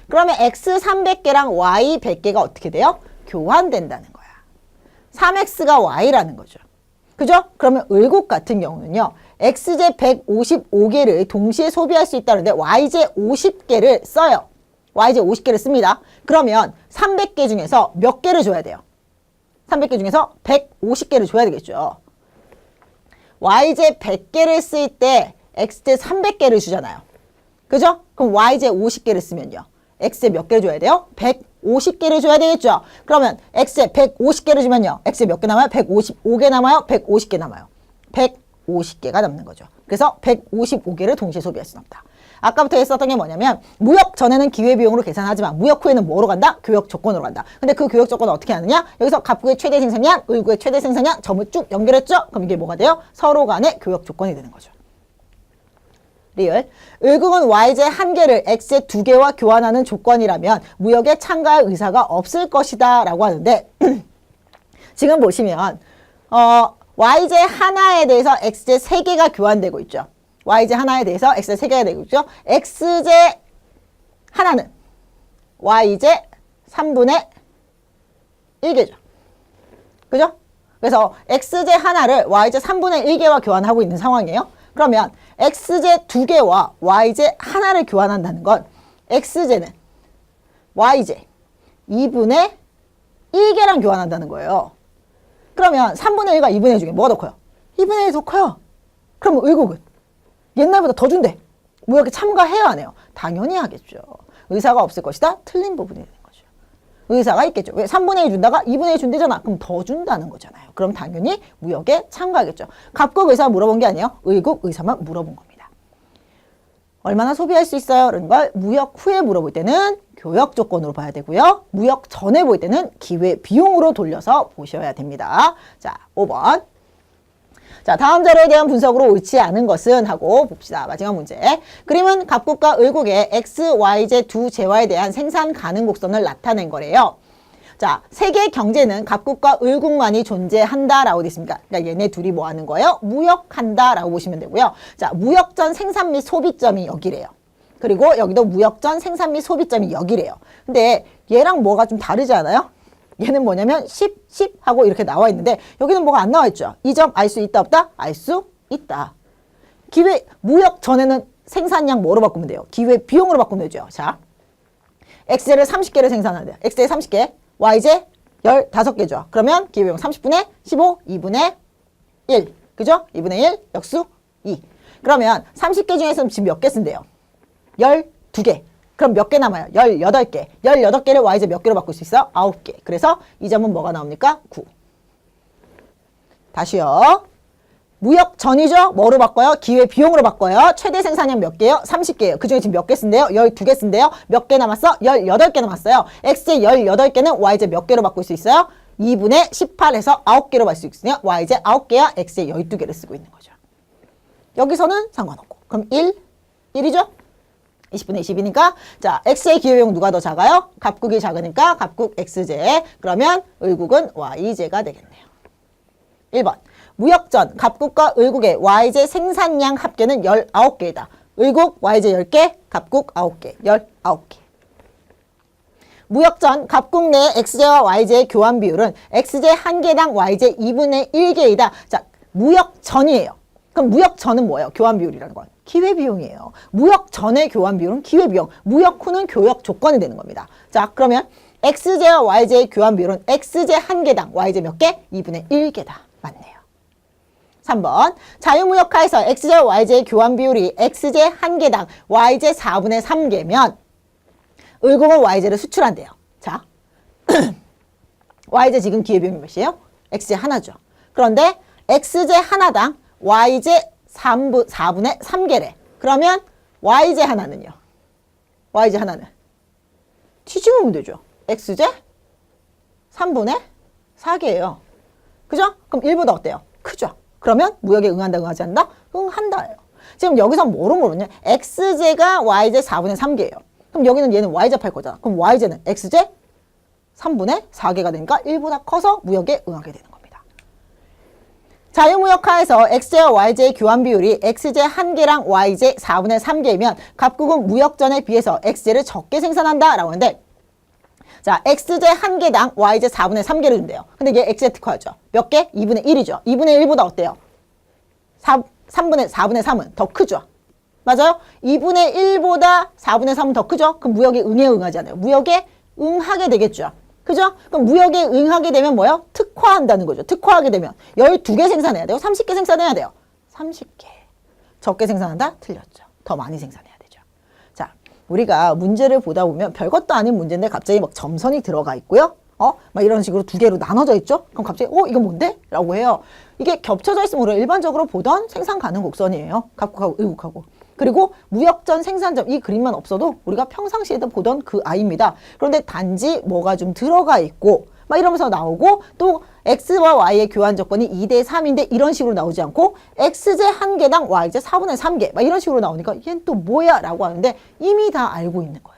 그러면 X 300개랑 Y 100개가 어떻게 돼요? 교환된다는 거야. 3X가 Y라는 거죠. 그죠? 그러면 의국 같은 경우는요. XZ 155개를 동시에 소비할 수 있다는데 YZ 50개를 써요. YZ 50개를 씁니다. 그러면 300개 중에서 몇 개를 줘야 돼요? 300개 중에서 150개를 줘야 되겠죠. YZ 100개를 쓸 때 XZ 300개를 주잖아요. 그죠? 그럼 YZ 50개를 쓰면요. X에 몇 개를 줘야 돼요? 150개를 줘야 되겠죠. 그러면 X에 150개를 주면요. X에 몇 개 남아요? 155개 남아요? 150개 남아요? 150개가 남는 거죠. 그래서 155개를 동시에 소비할 수는 없다. 아까부터 했었던 게 뭐냐면 무역 전에는 기회비용으로 계산하지만 무역 후에는 뭐로 간다? 교역 조건으로 간다. 근데 그 교역 조건을 어떻게 하느냐? 여기서 갑국의 최대 생산량, 을국의 최대 생산량 점을 쭉 연결했죠? 그럼 이게 뭐가 돼요? 서로 간의 교역 조건이 되는 거죠. 리을. 을국은 Y제 1개를 X제 2개와 교환하는 조건이라면 무역에 참가할 의사가 없을 것이다 라고 하는데 지금 보시면 Y제 하나에 대해서 X제 3개가 교환되고 있죠. Y제 하나에 대해서 X제 3개가 되고 있죠. X제 하나는 Y제 3분의 1개죠. 그죠? 그래서 X제 하나를 Y제 3분의 1개와 교환하고 있는 상황이에요. 그러면 X제 2개와 Y제 하나를 교환한다는 건 X제는 Y제 2분의 1개랑 교환한다는 거예요. 그러면 3분의 1과 2분의 1 중에 뭐가 더 커요? 2분의 1이 더 커요. 그럼 을국은 옛날보다 더 준대. 무역에 참가해야 안 해요? 당연히 하겠죠. 의사가 없을 것이다? 틀린 부분이 되는 거죠. 의사가 있겠죠. 왜 3분의 1 준다가 2분의 1 준대잖아. 그럼 더 준다는 거잖아요. 그럼 당연히 무역에 참가하겠죠. 갑국 의사 물어본 게 아니에요. 을국 의사만 물어본 겁니다. 얼마나 소비할 수 있어요? 이런 걸 무역 후에 물어볼 때는 교역 조건으로 봐야 되고요. 무역 전에 볼 때는 기회 비용으로 돌려서 보셔야 됩니다. 자, 5번. 자, 다음 자료에 대한 분석으로 옳지 않은 것은 하고 봅시다. 마지막 문제. 그림은 갑국과 을국의 X, Y제 두 제화에 대한 생산 가능 곡선을 나타낸 거래요. 자, 세계 경제는 갑국과 을국만이 존재한다라고 되어 있습니다. 그러니까 얘네 둘이 뭐 하는 거예요? 무역한다라고 보시면 되고요. 자, 무역전 생산 및 소비점이 여기래요. 그리고 여기도 무역전 생산 및 소비점이 여기래요. 근데 얘랑 뭐가 좀 다르지 않아요? 얘는 뭐냐면 10, 10 하고 이렇게 나와 있는데 여기는 뭐가 안 나와 있죠. 이 점 알 수 있다 없다? 알 수 있다. 기회 무역 전에는 생산량 뭐로 바꾸면 돼요? 기회 비용으로 바꾸면 되죠. 자, X제를 30개를 생산하는데 X제 30개, Y제 15개죠. 그러면 기회 비용 30분의 15, 2분의 1. 그죠? 2분의 1, 역수 2. 그러면 30개 중에서 지금 몇 개 쓴대요? 12개. 그럼 몇 개 남아요? 18개. 18개를 Y제 몇 개로 바꿀 수 있어? 9개. 그래서 이 점은 뭐가 나옵니까? 9. 다시요. 무역 전이죠? 뭐로 바꿔요? 기회 비용으로 바꿔요. 최대 생산량 몇 개요? 30개예요. 그중에 지금 몇 개 쓴대요? 12개 쓴대요. 몇 개 남았어? 18개 남았어요. X제 18개는 Y제 몇 개로 바꿀 수 있어요? 2분의 18에서 9개로 바꿀 수 있으며 Y제 9개야 X제 12개를 쓰고 있는 거죠. 여기서는 상관없고. 그럼 1이죠? 20분의 20이니까 자, X의 기회비용 누가 더 작아요? 갑국이 작으니까 갑국 X제. 그러면 을국은 Y제가 되겠네요. 1번. 무역전 갑국과 을국의 Y제 생산량 합계는 19개이다. 을국 Y제 10개, 갑국 9개. 19개. 무역전 갑국 내 X제와 Y제의 교환 비율은 X제 1개당 Y제 2분의 1개이다. 자, 무역전이에요. 그럼 무역전은 뭐예요? 교환 비율이라는 건. 기회비용이에요. 무역 전의 교환 비율은 기회비용, 무역 후는 교역 조건이 되는 겁니다. 자, 그러면 X제와 Y제의 교환 비율은 X제 1개당 Y제 몇 개? 2분의 1개다. 맞네요. 3번. 자유무역화에서 X제와 Y제의 교환 비율이 X제 1개당 Y제 4분의 3개면 을국은 Y제를 수출한대요. 자, Y제 지금 기회비용이 몇이에요? X제 하나죠. 그런데 X제 하나당 Y제 4분의 3개래. 그러면 Y제 하나는요? Y제 하나는 뒤집으면 되죠. X제 3분의 4개예요. 그죠? 그럼 1보다 어때요? 크죠? 그러면 무역에 응한다, 응하지 않는다? 응한다예요. 지금 여기서 뭐로 모르냐? X제가 Y제 4분의 3개예요. 그럼 여기는 얘는 Y제 팔 거잖아. 그럼 Y제는 X제 3분의 4개가 되니까 1보다 커서 무역에 응하게 되는 겁니다. 자유무역화에서 X제와 Y제의 교환 비율이 X제 1개랑 Y제 4분의 3개이면 갑국은 무역전에 비해서 X제를 적게 생산한다 라고 하는데 자, X제 1개당 Y제 4분의 3개를 준대요. 근데 이게 X제 특화죠. 몇 개? 2분의 1이죠. 2분의 1보다 어때요? 4분의 3은 더 크죠. 맞아요? 2분의 1보다 4분의 3은 더 크죠. 그럼 무역에 응해 응하지 않아요. 무역에 응하게 되겠죠. 그죠? 그럼 무역에 응하게 되면 뭐예요? 특화한다는 거죠. 특화하게 되면 12개 생산해야 돼요. 30개 생산해야 돼요. 30개. 적게 생산한다? 틀렸죠. 더 많이 생산해야 되죠. 자, 우리가 문제를 보다 보면 별것도 아닌 문제인데 갑자기 막 점선이 들어가 있고요. 막 이런 식으로 두 개로 나눠져 있죠? 그럼 갑자기, 이건 뭔데? 라고 해요. 이게 겹쳐져 있으면 우리가 일반적으로 보던 생산 가능 곡선이에요. 각국하고 의국하고. 그리고 무역전, 생산점, 이 그림만 없어도 우리가 평상시에도 보던 그 아이입니다. 그런데 단지 뭐가 좀 들어가 있고, 막 이러면서 나오고, 또 x와 y의 교환 조건이 2대 3인데 이런 식으로 나오지 않고, x제 한 개당 y제 4분의 3개, 막 이런 식으로 나오니까 얘는 또 뭐야? 라고 하는데 이미 다 알고 있는 거예요.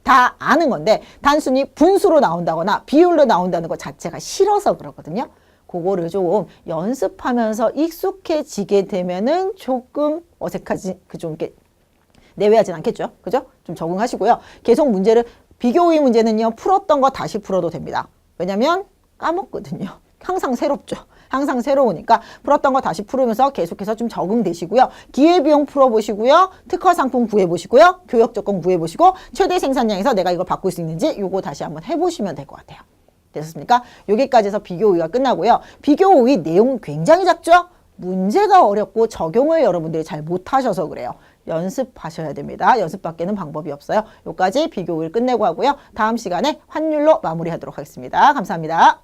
다 아는 건데 단순히 분수로 나온다거나 비율로 나온다는 것 자체가 싫어서 그러거든요. 그거를 좀 연습하면서 익숙해지게 되면은 조금 어색하지, 좀 이렇게 내외하진 않겠죠. 그죠? 좀 적응하시고요. 계속 문제를, 비교의 문제는요, 풀었던 거 다시 풀어도 됩니다. 왜냐면 까먹거든요. 항상 새롭죠. 항상 새로우니까 풀었던 거 다시 풀으면서 계속해서 좀 적응되시고요. 기회비용 풀어보시고요. 특허 상품 구해보시고요. 교역 조건 구해보시고 최대 생산량에서 내가 이걸 바꿀 수 있는지 요거 다시 한번 해보시면 될 것 같아요. 됐습니까? 여기까지 해서 비교우위가 끝나고요. 비교우위 내용 굉장히 작죠? 문제가 어렵고 적용을 여러분들이 잘 못하셔서 그래요. 연습하셔야 됩니다. 연습밖에는 방법이 없어요. 여기까지 비교우위를 끝내고 하고요. 다음 시간에 환율로 마무리하도록 하겠습니다. 감사합니다.